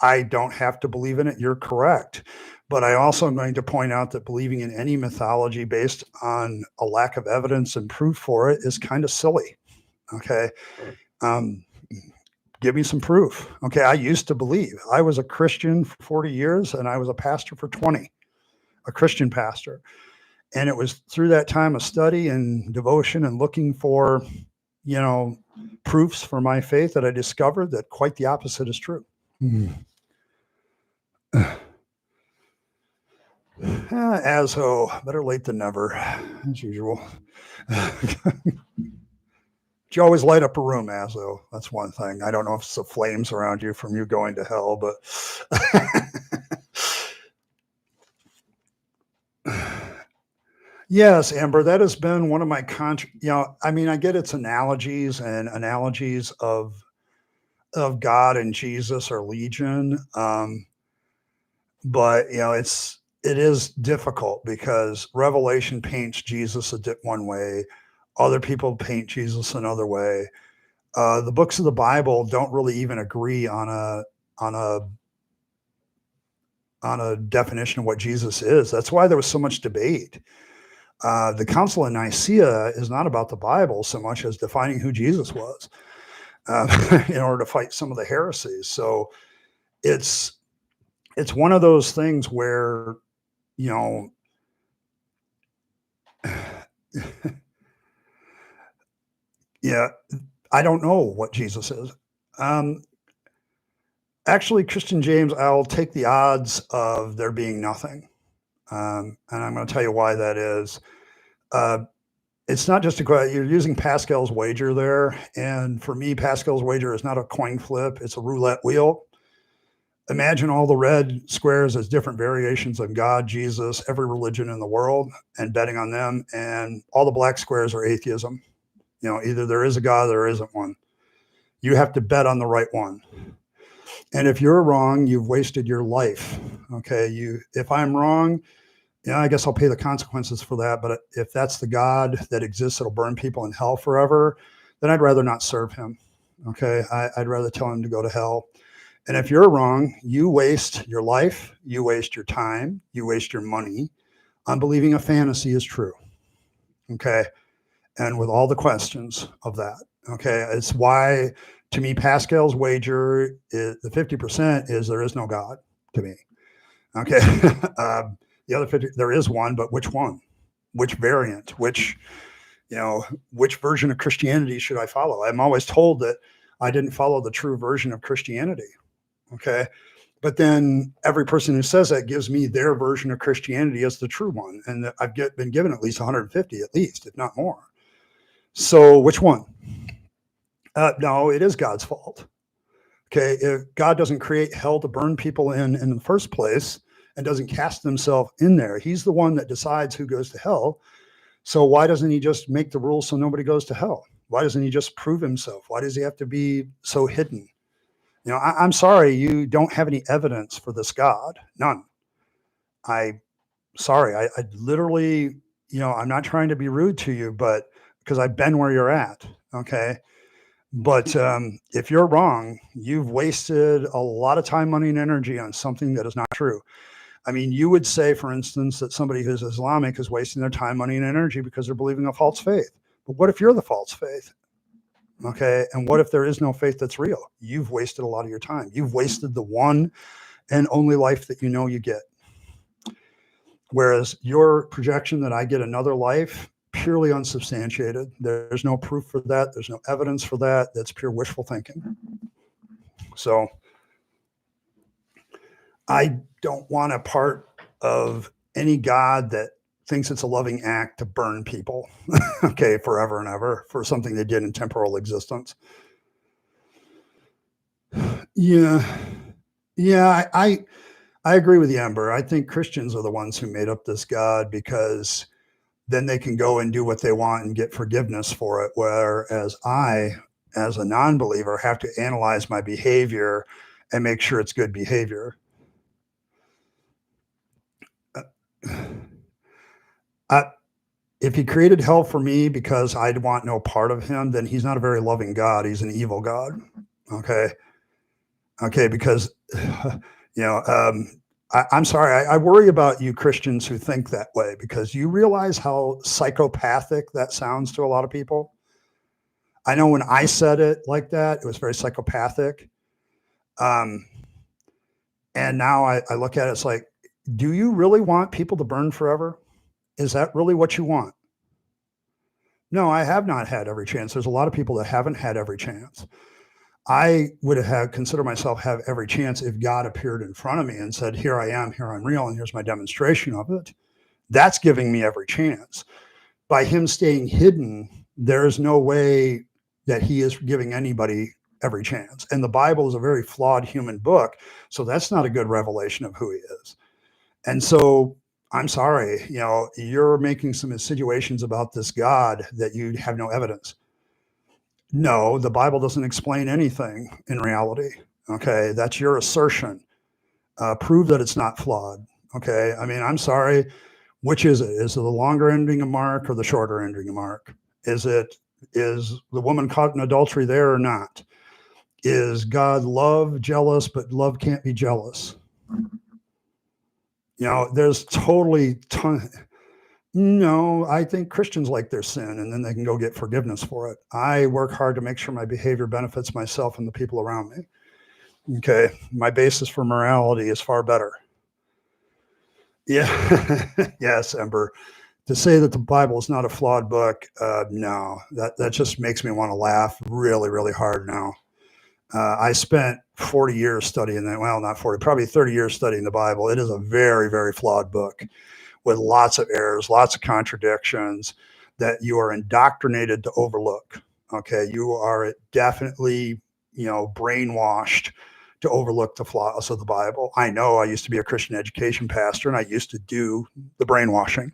S1: I don't have to believe in it. You're correct. But I also am going to point out that believing in any mythology based on a lack of evidence and proof for it is kind of silly. Okay. Give me some proof. Okay. I used to believe. I was a Christian for 40 years and I was a pastor for 20, a Christian pastor. And it was through that time of study and devotion and looking for, proofs for my faith that I discovered that quite the opposite is true. Asho, better late than never, as usual. You always light up a room, Asho. That's one thing. I don't know if it's the flames around you from you going to hell, but yes, Amber, that has been one of my I get its analogies of God and Jesus or Legion. But it is difficult because Revelation paints Jesus one way, other people paint Jesus another way. The books of the Bible don't really even agree on a definition of what Jesus is. That's why there was so much debate. The Council of Nicaea is not about the Bible so much as defining who Jesus was, in order to fight some of the heresies. So it's it's one of those things where, you know, yeah, I don't know what Jesus is. Actually, Christian James, I'll take the odds of there being nothing. And I'm going to tell you why that is. Uh, it's not just you're using Pascal's wager there. And for me, Pascal's wager is not a coin flip, it's a roulette wheel. Imagine all the red squares as different variations of God, Jesus, every religion in the world, and betting on them. And all the black squares are atheism. You know, either there is a God or there isn't one. You have to bet on the right one. And if you're wrong, you've wasted your life. Okay. If I'm wrong, yeah, I guess I'll pay the consequences for that. But if that's the God that exists that'll burn people in hell forever, then I'd rather not serve him. Okay. I'd rather tell him to go to hell. And if you're wrong, you waste your life, you waste your time, you waste your money on believing a fantasy is true. Okay. And with all the questions of that. Okay. It's why, to me, Pascal's wager, the 50% is there is no God to me. Okay. The other 50, there is one, but which one? Which variant? Which version of Christianity should I follow? I'm always told that I didn't follow the true version of Christianity. Okay. But then every person who says that gives me their version of Christianity as the true one. And I've been given at least 150, at least, if not more. So which one? No, it is God's fault. Okay. If God doesn't create hell to burn people in the first place and doesn't cast himself in there, he's the one that decides who goes to hell. So why doesn't he just make the rules so nobody goes to hell? Why doesn't he just prove himself? Why does he have to be so hidden? You know, I'm sorry, you don't have any evidence for this God. None. I literally, I'm not trying to be rude to you, but because I've been where you're at. Okay. But if you're wrong, you've wasted a lot of time, money, and energy on something that is not true. I mean, you would say, for instance, that somebody who's Islamic is wasting their time, money, and energy because they're believing a false faith. But what if you're the false faith? Okay. And what if there is no faith that's real? You've wasted a lot of your time. You've wasted the one and only life that you get. Whereas your projection that I get another life, purely unsubstantiated. There's no proof for that. There's no evidence for that. That's pure wishful thinking. So I don't want a part of any God that thinks it's a loving act to burn people, okay, forever and ever for something they did in temporal existence. Yeah. I agree with you, Amber. I think Christians are the ones who made up this God because then they can go and do what they want and get forgiveness for it. Whereas I, as a non-believer, have to analyze my behavior and make sure it's good behavior. If he created hell for me because I'd want no part of him, then he's not a very loving God. He's an evil God. Okay. Because, I'm sorry. I worry about you Christians who think that way because you realize how psychopathic that sounds to a lot of people. I know when I said it like that, it was very psychopathic. And now I look at it, it's like, do you really want people to burn forever? Is that really what you want? No, I have not had every chance. There's a lot of people that haven't had every chance. I would have considered myself have every chance if God appeared in front of me and said, here I am, here I'm real, and here's my demonstration of it. That's giving me every chance. By him staying hidden, there's no way that he is giving anybody every chance. And the Bible is a very flawed human book. So that's not a good revelation of who he is. And so I'm sorry, you're making some insinuations about this God that you have no evidence. No, the Bible doesn't explain anything in reality. Okay, that's your assertion. Prove that it's not flawed. Okay, I mean, I'm sorry. Which is it? Is it the longer ending of Mark or the shorter ending of Mark? Is the woman caught in adultery there or not? Is God love jealous, but love can't be jealous? There's totally No, I think Christians like their sin and then they can go get forgiveness for it. I work hard to make sure my behavior benefits myself and the people around me. Okay. My basis for morality is far better. Yeah. Yes, Ember. To say that the Bible is not a flawed book, no, that just makes me want to laugh really, really hard now. I spent 40 years studying that. Well, not 40, probably 30 years studying the Bible. It is a very, very flawed book with lots of errors, lots of contradictions that you are indoctrinated to overlook. Okay. You are definitely, brainwashed to overlook the flaws of the Bible. I know I used to be a Christian education pastor and I used to do the brainwashing.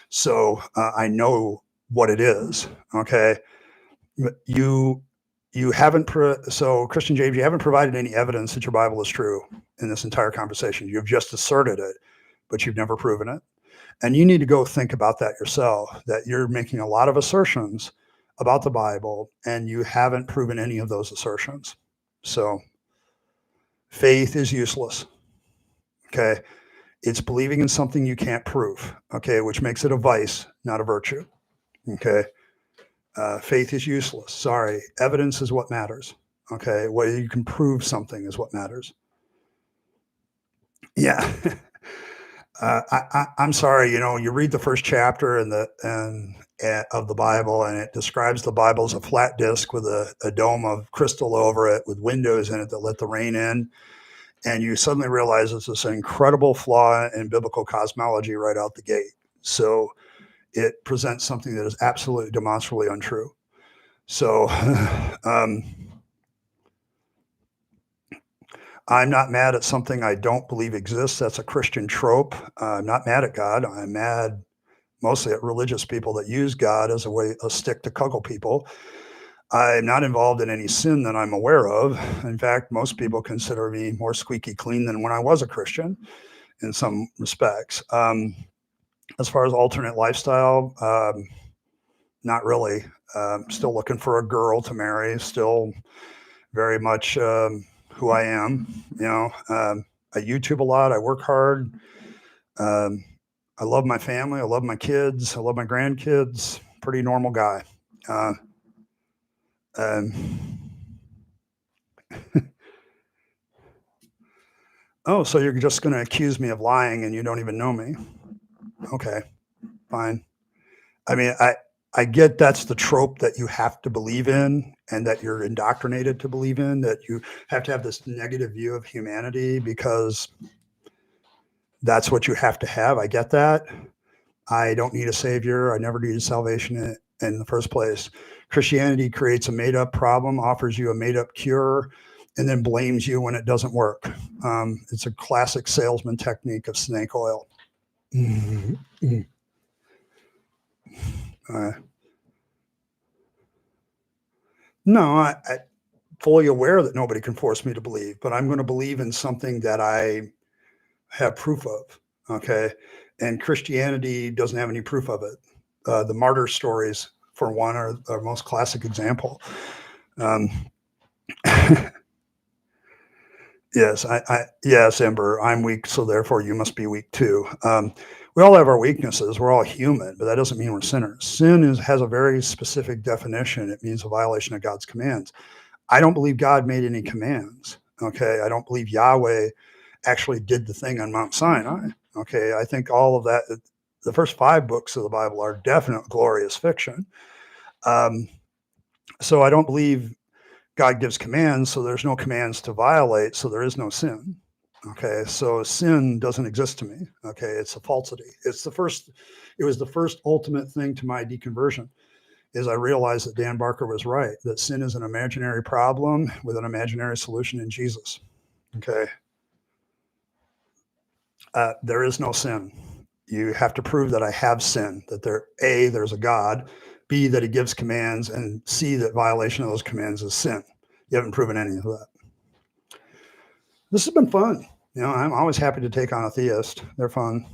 S1: So I know what it is. Okay. You haven't so Christian James, you haven't provided any evidence that your Bible is true in this entire conversation. You've just asserted it, but you've never proven it. And you need to go think about that yourself, that you're making a lot of assertions about the Bible and you haven't proven any of those assertions. So faith is useless. Okay. It's believing in something you can't prove. Okay. Which makes it a vice, not a virtue. Okay. Faith is useless. Sorry. Evidence is what matters. Okay. Whether you can prove something is what matters. Yeah. I'm sorry. You read the first chapter of the Bible, and it describes the Bible as a flat disc with a dome of crystal over it, with windows in it that let the rain in. And you suddenly realize it's this incredible flaw in biblical cosmology right out the gate. So it presents something that is absolutely demonstrably untrue. So I'm not mad at something I don't believe exists. That's a Christian trope. I'm not mad at God. I'm mad mostly at religious people that use God as a stick to cuddle people. I'm not involved in any sin that I'm aware of. In fact, most people consider me more squeaky clean than when I was a Christian in some respects. As far as alternate lifestyle, not really. Still looking for a girl to marry, still very much who I am. I YouTube a lot. I work hard. I love my family. I love my kids. I love my grandkids. Pretty normal guy. Um, oh, so you're just going to accuse me of lying and you don't even know me? Okay, fine. I mean, I get that's the trope that you have to believe in and that you're indoctrinated to believe in, that you have to have this negative view of humanity because that's what you have to have. I get that. I don't need a savior. I never needed salvation in the first place. Christianity creates a made up problem, offers you a made up cure, and then blames you when it doesn't work. It's a classic salesman technique of snake oil. No, I'm fully aware that nobody can force me to believe, but I'm going to believe in something that I have proof of. Okay. And Christianity doesn't have any proof of it. The martyr stories, for one, are our most classic example. Yes, yes, Ember, I'm weak, so therefore you must be weak too. We all have our weaknesses. We're all human, but that doesn't mean we're sinners. Sin has a very specific definition. It means a violation of God's commands. I don't believe God made any commands. Okay. I don't believe Yahweh actually did the thing on Mount Sinai. Okay. I think all of that, the first 5 books of the Bible are definite glorious fiction. So I don't believe God gives commands, so there's no commands to violate, so there is no sin. Okay, so sin doesn't exist to me. Okay, it's a falsity. It was the first ultimate thing to my deconversion, is I realized that Dan Barker was right, that sin is an imaginary problem with an imaginary solution in Jesus. Okay. There is no sin. You have to prove that I have sin, that there's a God, B, that he gives commands, and C, that violation of those commands is sin. You haven't proven any of that. This has been fun. I'm always happy to take on a theist. They're fun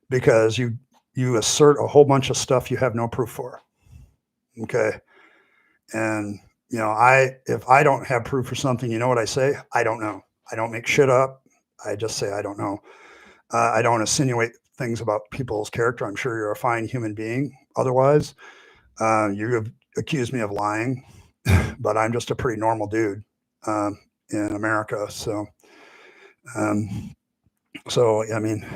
S1: because you assert a whole bunch of stuff you have no proof for. Okay. And if I don't have proof for something, you know what I say? I don't know. I don't make shit up. I just say I don't know. I don't insinuate things about people's character. I'm sure you're a fine human being. Otherwise, you have accused me of lying, but I'm just a pretty normal dude. in America. So, I mean,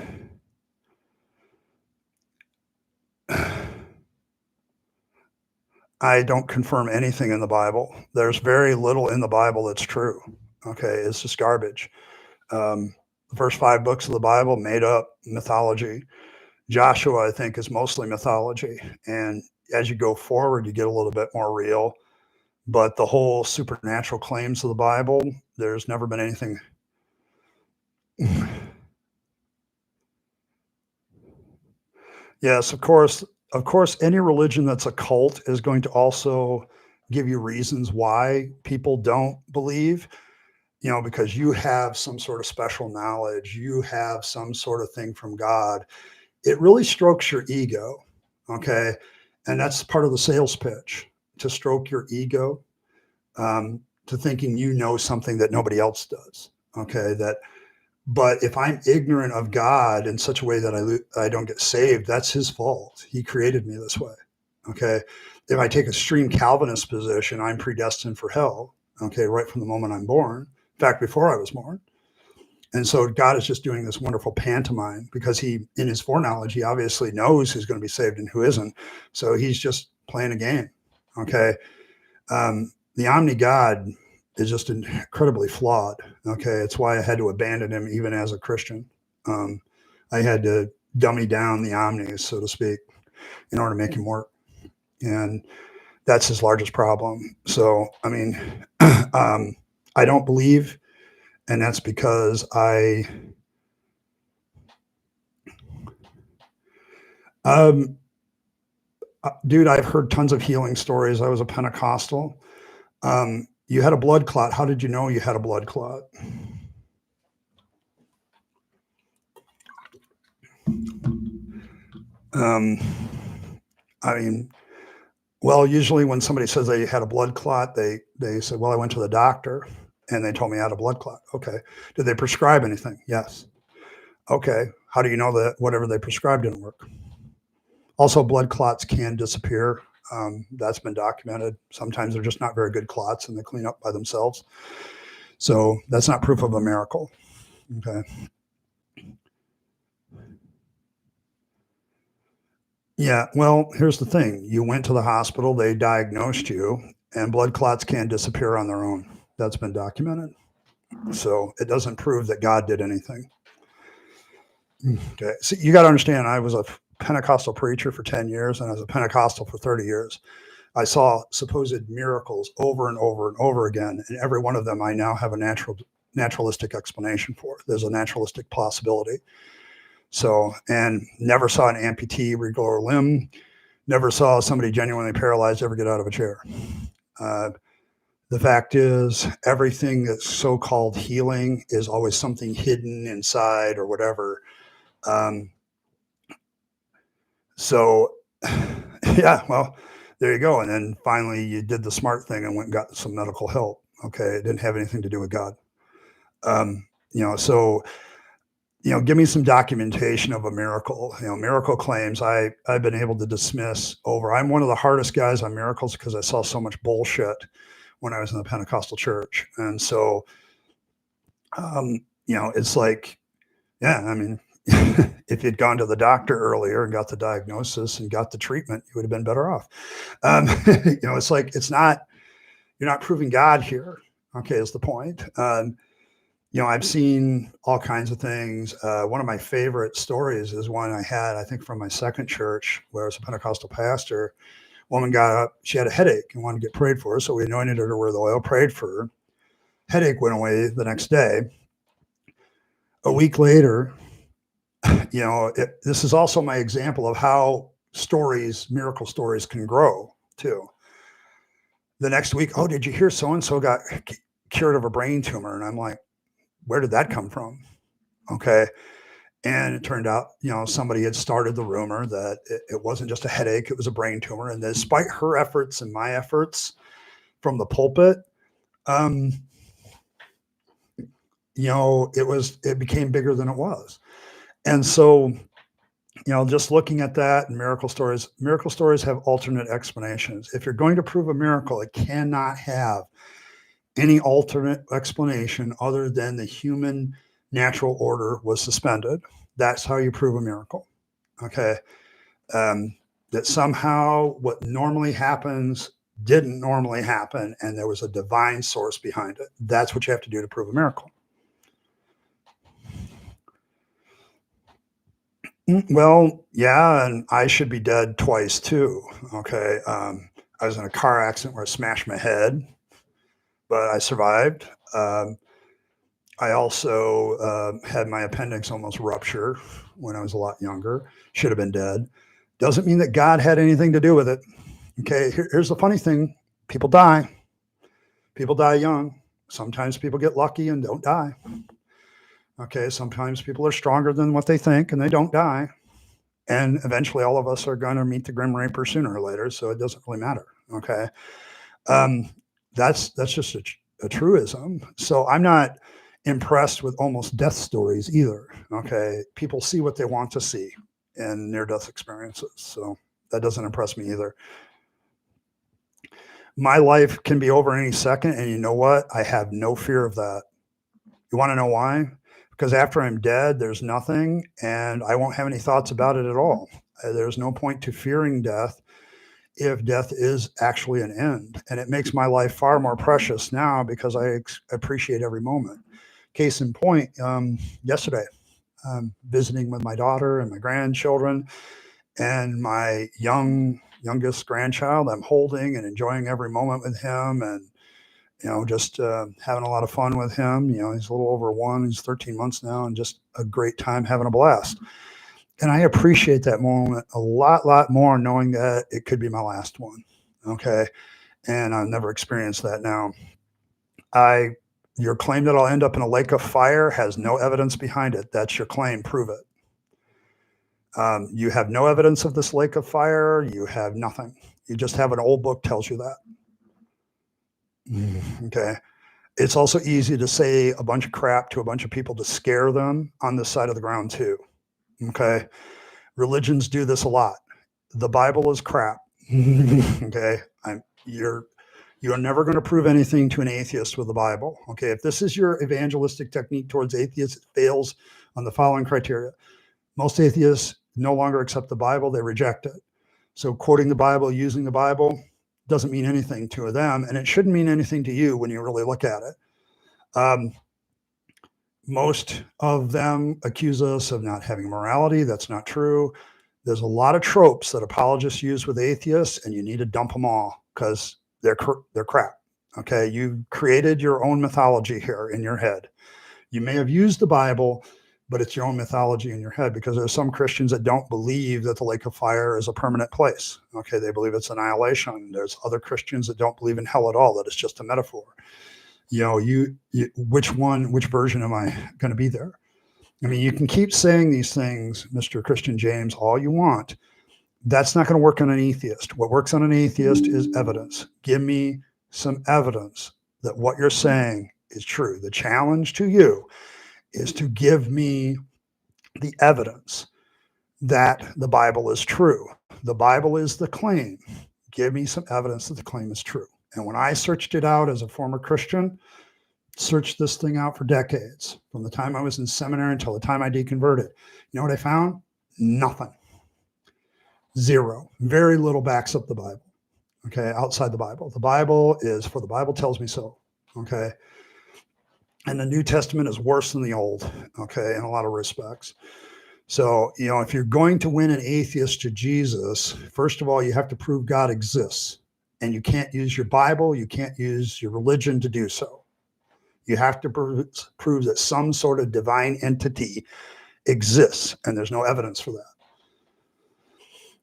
S1: I don't confirm anything in the Bible. There's very little in the Bible that's true. Okay, it's just garbage. The first 5 books of the Bible made up mythology. Joshua, I think, is mostly mythology. And as you go forward, you get a little bit more real. But the whole supernatural claims of the Bible, there's never been anything. Yes, of course. Of course, any religion that's a cult is going to also give you reasons why people don't believe, because you have some sort of special knowledge, you have some sort of thing from God. It really strokes your ego. Okay. And that's part of the sales pitch, to stroke your ego, to thinking you know something that nobody else does. Okay. But if I'm ignorant of God in such a way that I don't get saved, that's his fault. He created me this way. Okay. If I take a extreme Calvinist position, I'm predestined for hell. Okay. Right from the moment I'm born. In fact, before I was born. And so God is just doing this wonderful pantomime, because in his foreknowledge, he obviously knows who's going to be saved and who isn't. So he's just playing a game. Okay. The omni God is just incredibly flawed. Okay. It's why I had to abandon him even as a Christian. I had to dummy down the omni, so to speak, in order to make him work. And that's his largest problem. So, I mean, I don't believe, and that's because dude, I've heard tons of healing stories. I was a Pentecostal. You had a blood clot. How did you know you had a blood clot? I mean, well, usually when somebody says they had a blood clot, they say, well, I went to the doctor and they told me I had a blood clot. Okay. Did they prescribe anything? Yes. Okay. How do you know that whatever they prescribed didn't work? Also, blood clots can disappear. That's been documented. Sometimes they're just not very good clots and they clean up by themselves. So that's not proof of a miracle. Okay. Yeah. Well, here's the thing. You went to the hospital, they diagnosed you, and blood clots can disappear on their own. That's been documented. So it doesn't prove that God did anything. Okay. So you got to understand, I was a Pentecostal preacher for 10 years and I was a Pentecostal for 30 years. I saw supposed miracles over and over and over again. And every one of them I now have a naturalistic explanation for. There's a naturalistic possibility. So, and never saw an amputee regrow a limb, never saw somebody genuinely paralyzed ever get out of a chair. The fact is, everything that's so-called healing is always something hidden inside or whatever. So, yeah, well, there you go. And then finally you did the smart thing and went and got some medical help. Okay. It didn't have anything to do with God. So, give me some documentation of a miracle. Miracle claims I've been able to dismiss over. I'm one of the hardest guys on miracles because I saw so much bullshit when I was in the Pentecostal church. And so, it's like, yeah, I mean, if you'd gone to the doctor earlier and got the diagnosis and got the treatment, you would have been better off. It's like, you're not proving God here. Okay, is the point. I've seen all kinds of things. One of my favorite stories is one I had, I think, from my second church where I was a Pentecostal pastor. Woman got up, she had a headache and wanted to get prayed for her. So we anointed her with oil, prayed for her. Headache went away the next day. A week later, this is also my example of how miracle stories can grow too. The next week, oh, did you hear so-and-so got cured of a brain tumor? And I'm like, where did that come from? Okay. And it turned out, somebody had started the rumor that it wasn't just a headache, it was a brain tumor. And despite her efforts and my efforts from the pulpit, it became bigger than it was. And so, just looking at that and miracle stories have alternate explanations. If you're going to prove a miracle, it cannot have any alternate explanation other than the human natural order was suspended. That's how you prove a miracle. Okay. That somehow what normally happens didn't normally happen, and there was a divine source behind it. That's what you have to do to prove a miracle. Well, yeah, and I should be dead twice too. Okay. I was in a car accident where I smashed my head, but I survived. I also had my appendix almost rupture when I was a lot younger. Should have been dead. Doesn't mean that God had anything to do with it. Okay, here's the funny thing. People die. People die young. Sometimes people get lucky and don't die. Okay, sometimes people are stronger than what they think and they don't die. And eventually all of us are going to meet the Grim Reaper sooner or later, so it doesn't really matter. Okay. That's just a truism. So I'm not impressed with almost death stories either. Okay. People see what they want to see in near-death experiences. So that doesn't impress me either. My life can be over any second. And you know what? I have no fear of that. You want to know why? Because after I'm dead, there's nothing, and I won't have any thoughts about it at all. There's no point to fearing death if death is actually an end. And it makes my life far more precious now because I appreciate every moment. Case in point, yesterday, visiting with my daughter and my grandchildren and my youngest grandchild. I'm holding and enjoying every moment with him, and just having a lot of fun with him. He's a little over 1. He's 13 months now, and just a great time having a blast. And I appreciate that moment a lot more, knowing that it could be my last one. Okay. And I've never experienced that now. Your claim that I'll end up in a lake of fire has no evidence behind it. That's your claim. Prove it. You have no evidence of this lake of fire. You have nothing. You just have an old book tells you that. Okay. It's also easy to say a bunch of crap to a bunch of people to scare them on this side of the ground too. Okay. Religions do this a lot. The Bible is crap. Okay. You're never going to prove anything to an atheist with the Bible. Okay. If this is your evangelistic technique towards atheists, it fails on the following criteria. Most atheists no longer accept the Bible. They reject it. So quoting the Bible, using the Bible doesn't mean anything to them. And it shouldn't mean anything to you when you really look at it. Most of them accuse us of not having morality. That's not true. There's a lot of tropes that apologists use with atheists, and you need to dump them all because they're crap. Okay. You created your own mythology here in your head. You may have used the Bible, but it's your own mythology in your head, because there's some Christians that don't believe that the lake of fire is a permanent place. Okay. They believe it's annihilation. There's other Christians that don't believe in hell at all, that it's just a metaphor. Which version am I going to be there? I mean, you can keep saying these things, Mr. Christian James, all you want. That's not going to work on an atheist. What works on an atheist is evidence. Give me some evidence that what you're saying is true. The challenge to you is to give me the evidence that the Bible is true. The Bible is the claim. Give me some evidence that the claim is true. And when I searched it out as a former Christian, searched this thing out for decades, from the time I was in seminary until the time I deconverted. You know what I found? Nothing. Zero. Very little backs up the Bible. Okay. Outside the Bible. The Bible is for the Bible tells me so. Okay. And the New Testament is worse than the Old. Okay. In a lot of respects. So, if you're going to win an atheist to Jesus, first of all, you have to prove God exists. And you can't use your Bible. You can't use your religion to do so. You have to prove that some sort of divine entity exists, and there's no evidence for that.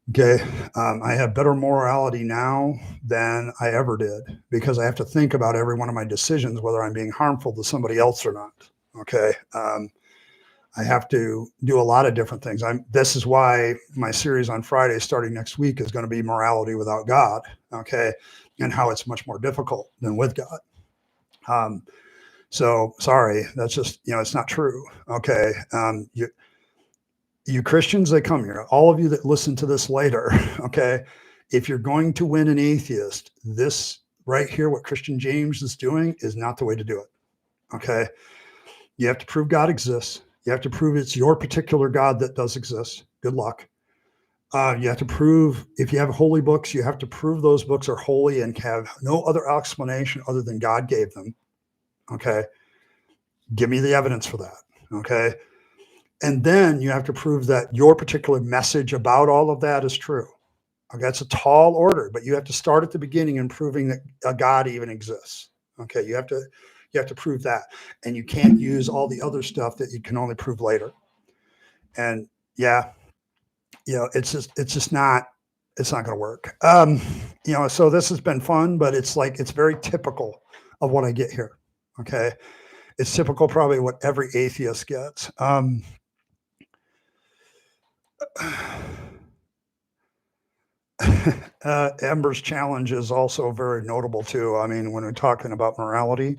S1: Okay. I have better morality now than I ever did, because I have to think about every one of my decisions, whether I'm being harmful to somebody else or not. Okay. I have to do a lot of different things. This is why my series on Friday starting next week is going to be Morality Without God. Okay. And how it's much more difficult than with God. So sorry, that's just, it's not true. Okay. You Christians that come here, all of you that listen to this later, okay, if you're going to win an atheist, this right here, what Christian James is doing is not the way to do it. Okay. You have to prove God exists. You have to prove it's your particular God that does exist. Good luck. You have to prove, if you have holy books, you have to prove those books are holy and have no other explanation other than God gave them. Okay. Give me the evidence for that. Okay. And then you have to prove that your particular message about all of that is true. Okay. That's a tall order, but you have to start at the beginning in proving that a God even exists. Okay. You have to prove that. And you can't use all the other stuff that you can only prove later. And yeah, it's not going to work. So this has been fun, but it's very typical of what I get here. Okay. It's typical, probably what every atheist gets. Ember's challenge is also very notable too. I mean, when we're talking about morality,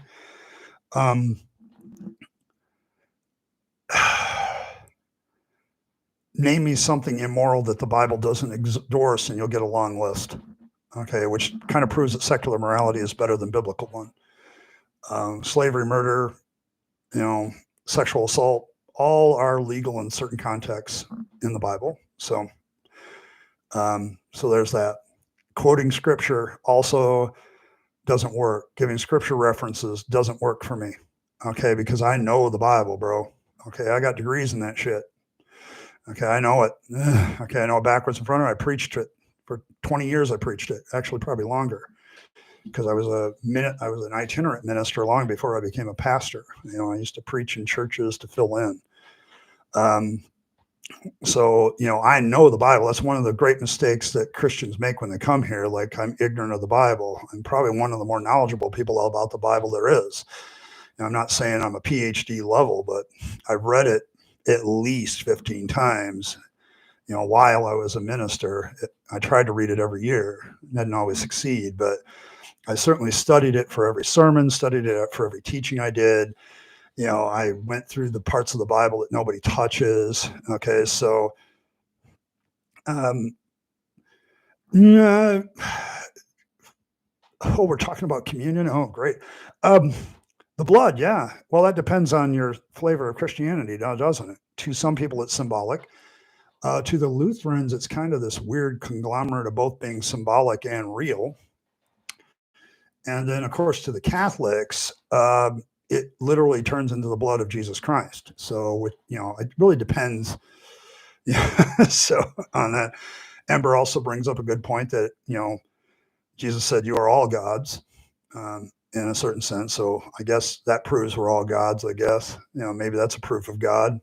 S1: name me something immoral that the Bible doesn't endorse, and you'll get a long list. Okay, which kind of proves that secular morality is better than biblical one. Slavery, murder, sexual assault, all are legal in certain contexts in the Bible. So there's that. Quoting scripture also doesn't work. Giving scripture references doesn't work for me. Okay, because I know the Bible, bro. Okay, I got degrees in that shit. Okay, I know it. Okay, I know it backwards and front. I preached it for 20 years. I preached it, actually probably longer, because I was an itinerant minister long before I became a pastor. I used to preach in churches to fill in. So, I know the Bible. That's one of the great mistakes that Christians make when they come here. Like, I'm ignorant of the Bible. I'm probably one of the more knowledgeable people about the Bible there is. And I'm not saying I'm a PhD level, but I've read it at least 15 times. While I was a minister, I tried to read it every year. Didn't always succeed, but I certainly studied it for every sermon, studied it for every teaching I did. I went through the parts of the Bible that nobody touches. Okay, so we're talking about communion. Oh, great. The blood, yeah. Well, that depends on your flavor of Christianity, doesn't it? To some people, it's symbolic. To the Lutherans, it's kind of this weird conglomerate of both being symbolic and real. And then, of course, to the Catholics, it literally turns into the blood of Jesus Christ. So, it really depends. So on that, Ember also brings up a good point that, Jesus said, "You are all gods," in a certain sense. So I guess that proves we're all gods, I guess. Maybe that's a proof of God,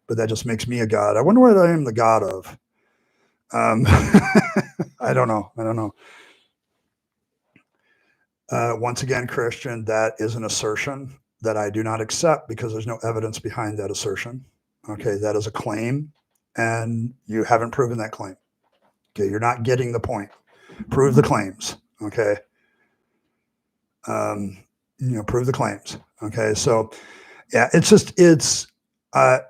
S1: but that just makes me a god. I wonder what I am the god of. I don't know. Once again, Christian, that is an assertion that I do not accept because there's no evidence behind that assertion. Okay, that is a claim, and you haven't proven that claim. Okay, you're not getting the point. Prove the claims. Okay. Prove the claims. Okay, so yeah,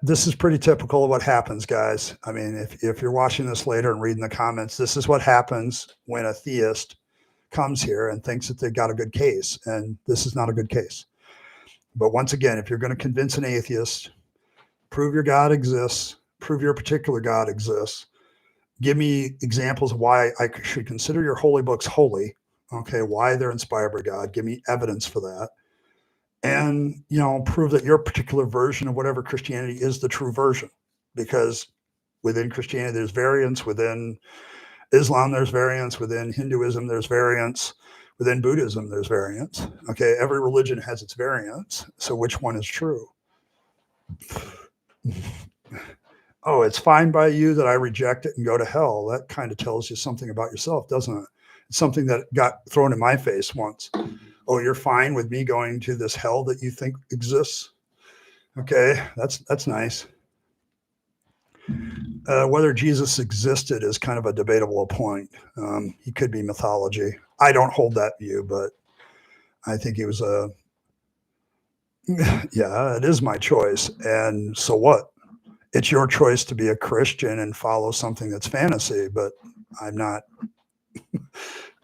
S1: this is pretty typical of what happens, guys. I mean, if you're watching this later and reading the comments, this is what happens when a theist comes here and thinks that they've got a good case, and this is not a good case. But once again, if you're going to convince an atheist, prove your God exists, prove your particular God exists, give me examples of why I should consider your holy books holy. Okay, why they're inspired by God. Give me evidence for that. And, prove that your particular version of whatever Christianity is the true version. Because within Christianity, there's variance. Within Islam, there's variance. Within Hinduism, there's variance. Within Buddhism, there's variance. Okay, every religion has its variance. So which one is true? Oh, it's fine by you that I reject it and go to hell. That kind of tells you something about yourself, doesn't it? It's something that got thrown in my face once. Oh, you're fine with me going to this hell that you think exists? Okay, that's nice. Whether Jesus existed is kind of a debatable point. He could be mythology. I don't hold that view, but I think he was yeah, it is my choice. And so what? It's your choice to be a Christian and follow something that's fantasy, but I'm not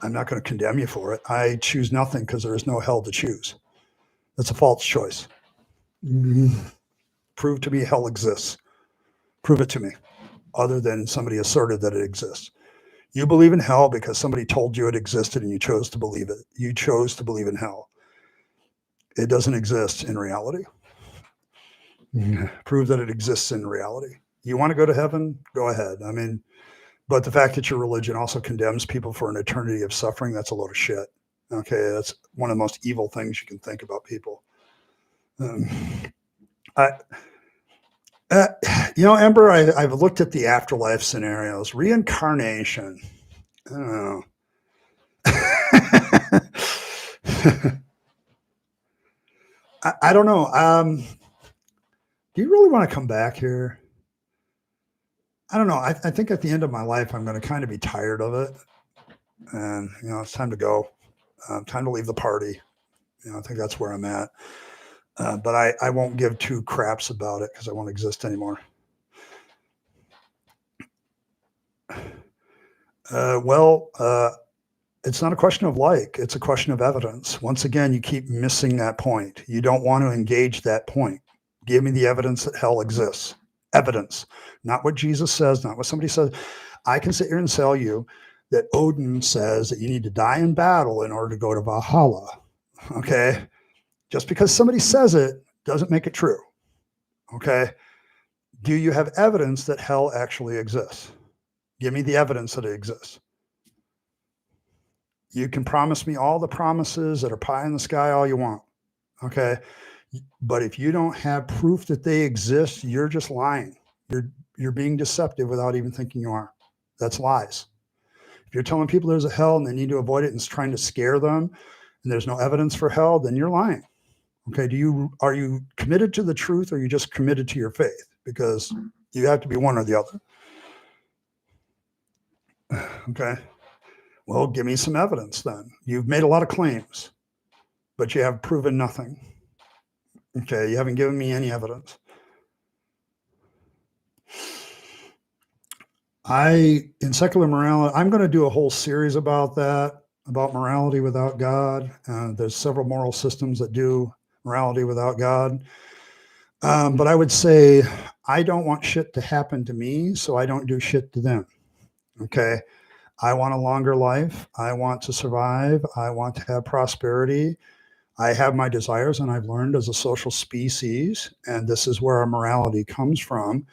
S1: I'm not going to condemn you for it. I choose nothing because there is no hell to choose. That's a false choice. Prove to me hell exists. Prove it to me, other than somebody asserted that it exists. You believe in hell because somebody told you it existed and you chose to believe it. You chose to believe in hell. It doesn't exist in reality. Prove that it exists in reality. You want to go to heaven? Go ahead. I mean, but the fact that your religion also condemns people for an eternity of suffering, that's a load of shit. Okay, that's one of the most evil things you can think about people. Ember, I've looked at the afterlife scenarios. Reincarnation. I don't know. I don't know. Do you really want to come back here? I don't know. I think at the end of my life, I'm going to kind of be tired of it. And, it's time to go. Time to leave the party. I think that's where I'm at. But I won't give two craps about it because I won't exist anymore. It's not a question of like, it's a question of evidence. Once again, you keep missing that point. You don't want to engage that point. Give me the evidence that hell exists. Evidence, not what Jesus says, not what somebody says. I can sit here and tell you that Odin says that you need to die in battle in order to go to Valhalla. Okay. Just because somebody says it doesn't make it true. Okay. Do you have evidence that hell actually exists? Give me the evidence that it exists. You can promise me all the promises that are pie in the sky all you want. Okay. But if you don't have proof that they exist, you're just lying. You're being deceptive without even thinking you are. That's lies. If you're telling people there's a hell and they need to avoid it and it's trying to scare them and there's no evidence for hell, then you're lying. Okay. Are you committed to the truth or are you just committed to your faith? Because you have to be one or the other. Okay. Well, give me some evidence then. You've made a lot of claims, but you have proven nothing. Okay. You haven't given me any evidence. In secular morality, I'm going to do a whole series about that, about morality without God. There's several moral systems that do morality without God. But I would say I don't want shit to happen to me, so I don't do shit to them. Okay. I want a longer life. I want to survive. I want to have prosperity. I have my desires, and I've learned as a social species, and this is where our morality comes from,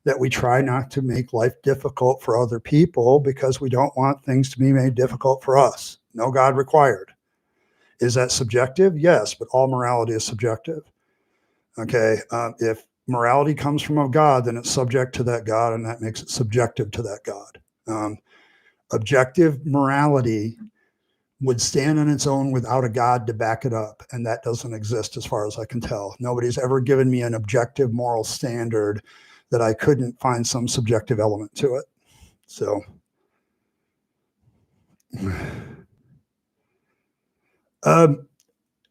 S1: that we try not to make life difficult for other people because we don't want things to be made difficult for us. No God required. Is that subjective? Yes, but all morality is subjective. Okay. If morality comes from a God, then it's subject to that God, and that makes it subjective to that God. Objective morality would stand on its own without a God to back it up. And that doesn't exist as far as I can tell. Nobody's ever given me an objective moral standard that I couldn't find some subjective element to it. So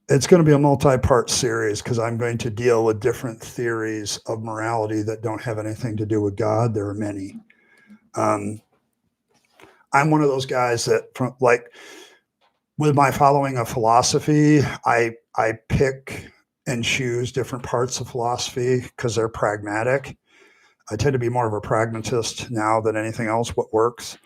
S1: it's going to be a multi-part series because I'm going to deal with different theories of morality that don't have anything to do with God. There are many. I'm one of those guys that, with my following of philosophy, I pick and choose different parts of philosophy because they're pragmatic. I tend to be more of a pragmatist now than anything else, what works.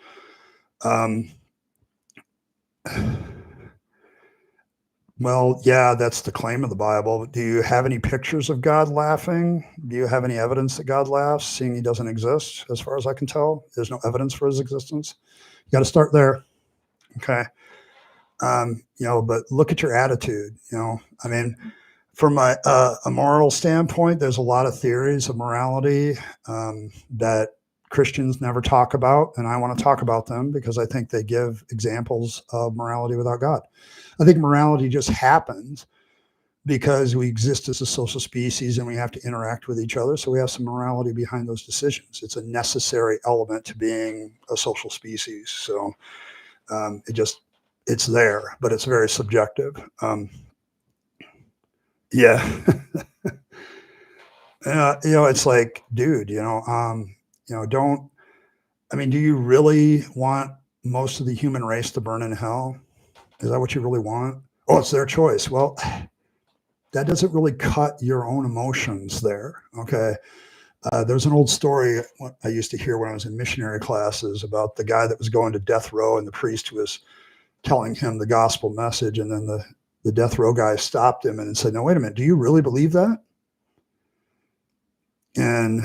S1: Well, yeah, that's the claim of the Bible. Do you have any pictures of God laughing? Do you have any evidence that God laughs, seeing he doesn't exist? As far as I can tell, there's no evidence for his existence. You got to start there. Okay. But look at your attitude. I mean, from a moral standpoint, there's a lot of theories of morality that Christians never talk about, and I want to talk about them because I think they give examples of morality without God. I think morality just happens because we exist as a social species and we have to interact with each other, so we have some morality behind those decisions. It's a necessary element to being a social species. So it's there, but it's very subjective. Yeah. It's like, dude, do you really want most of the human race to burn in hell? Is that what you really want? Oh, it's their choice. Well, that doesn't really cut your own emotions there. Okay. There's an old story I used to hear when I was in missionary classes about the guy that was going to death row and the priest was telling him the gospel message. And then the death row guy stopped him and said, no, wait a minute. Do you really believe that? And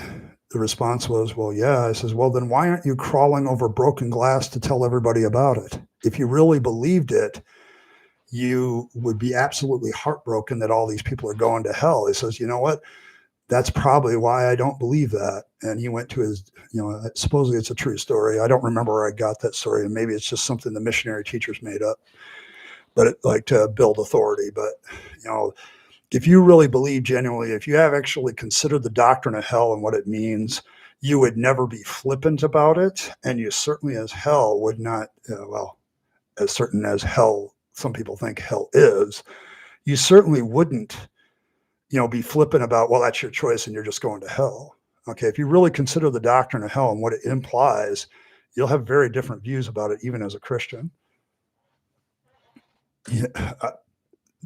S1: the response was, well, yeah. I says, well, then why aren't you crawling over broken glass to tell everybody about it? If you really believed it, you would be absolutely heartbroken that all these people are going to hell. He says, you know what? That's probably why I don't believe that. And he went to his, supposedly it's a true story. I don't remember where I got that story. And maybe it's just something the missionary teachers made up, but like to build authority. But, if you really believe genuinely, if you have actually considered the doctrine of hell and what it means, you would never be flippant about it. And you certainly as hell would not, as certain as hell, some people think hell is, you certainly wouldn't, be flippant about, well, that's your choice and you're just going to hell. Okay. If you really consider the doctrine of hell and what it implies, you'll have very different views about it, even as a Christian.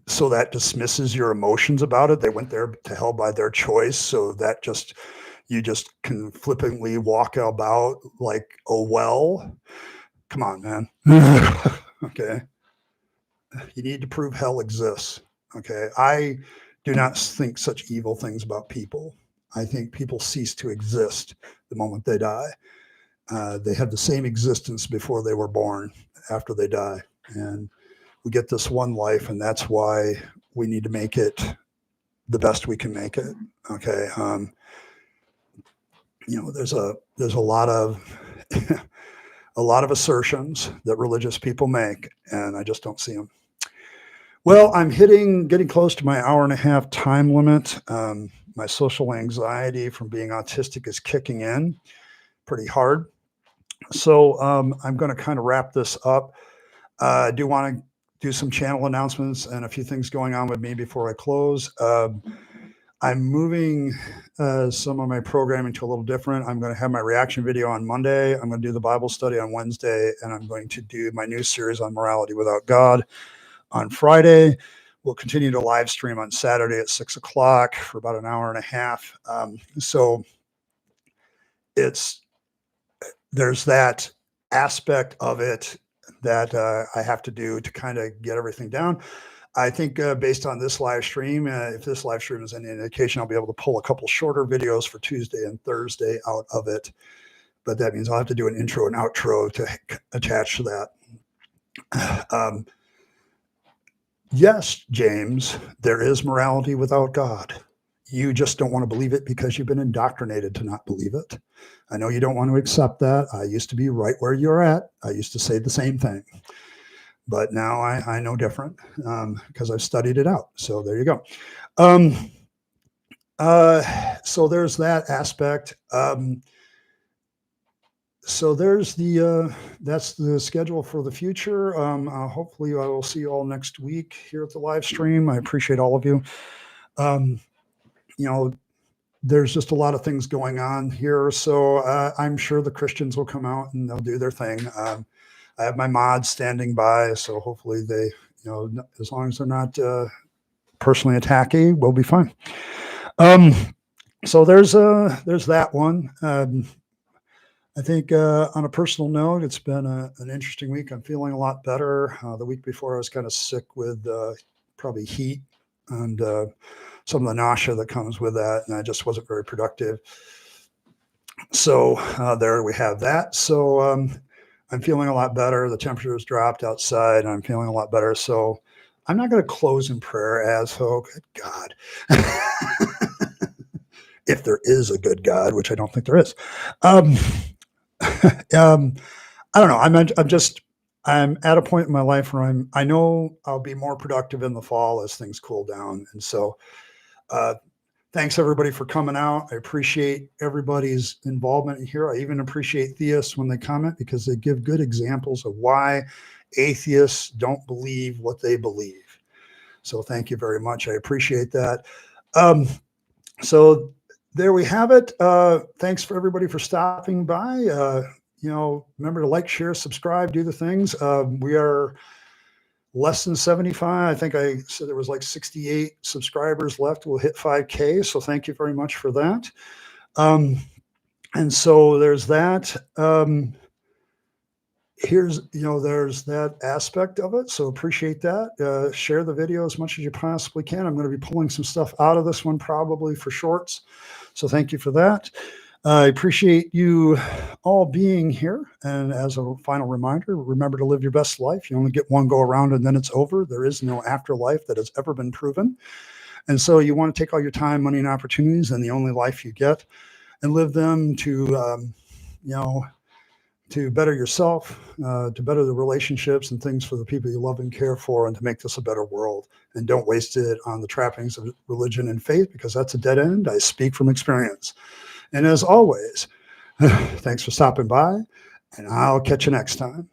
S1: So that dismisses your emotions about it. They went there to hell by their choice. So that you just can flippantly walk about like, oh, well, come on, man. Okay. You need to prove hell exists. Okay. I do not think such evil things about people. I think people cease to exist the moment they die. They have the same existence before they were born, after they die. And we get this one life, and that's why we need to make it the best we can make it. Okay. There's a lot of a lot of assertions that religious people make, and I just don't see them. Well, I'm getting close to my 1.5-hour time limit. My social anxiety from being autistic is kicking in pretty hard. So I'm going to kind of wrap this up. I do want to do some channel announcements and a few things going on with me before I close. I'm moving some of my programming to a little different. I'm going to have my reaction video on Monday. I'm going to do the Bible study on Wednesday, and I'm going to do my new series on morality without God on Friday. We'll continue to live stream on Saturday at 6:00 for about 1.5 hours. So there's that aspect of it that I have to do to kind of get everything down. I think based on this live stream, if this live stream is any indication, I'll be able to pull a couple shorter videos for Tuesday and Thursday out of it. But that means I'll have to do an intro and outro to attach to that. Yes, James, there is morality without God. You just don't want to believe it because you've been indoctrinated to not believe it. I know you don't want to accept that. I used to be right where you're at. I used to say the same thing. But now I know different because I've studied it out. So there you go. So there's that aspect. So there's that's the schedule for the future. Hopefully I will see you all next week here at the live stream. I appreciate all of you. There's just a lot of things going on here. So I'm sure the Christians will come out and they'll do their thing. I have my mods standing by. So hopefully they, as long as they're not personally attacking, we'll be fine. So there's that one. I think on a personal note, it's been an interesting week. I'm feeling a lot better. The week before I was kind of sick with probably heat and some of the nausea that comes with that. And I just wasn't very productive. So there we have that. So I'm feeling a lot better. The temperature has dropped outside and I'm feeling a lot better. So I'm not going to close in prayer as, oh, good God. If there is a good God, which I don't think there is. I don't know. I'm at a point in my life where I know I'll be more productive in the fall as things cool down. And so, thanks everybody for coming out. I appreciate everybody's involvement here. I even appreciate theists when they comment because they give good examples of why atheists don't believe what they believe. So thank you very much. I appreciate that. So there we have it. Thanks for everybody for stopping by. remember to like, share, subscribe, do the things. We are less than 75. I think I said there was like 68 subscribers left. We'll hit 5K. So thank you very much for that. And so there's that. There's that aspect of it. So appreciate that. Share the video as much as you possibly can. I'm going to be pulling some stuff out of this one probably for shorts. So thank you for that. I appreciate you all being here. And as a final reminder, remember to live your best life. You only get one go around and then it's over. There is no afterlife that has ever been proven. And so you want to take all your time, money, and opportunities and the only life you get and live them to, to better yourself, to better the relationships and things for the people you love and care for, and to make this a better world. And don't waste it on the trappings of religion and faith, because that's a dead end. I speak from experience. And as always, thanks for stopping by, and I'll catch you next time.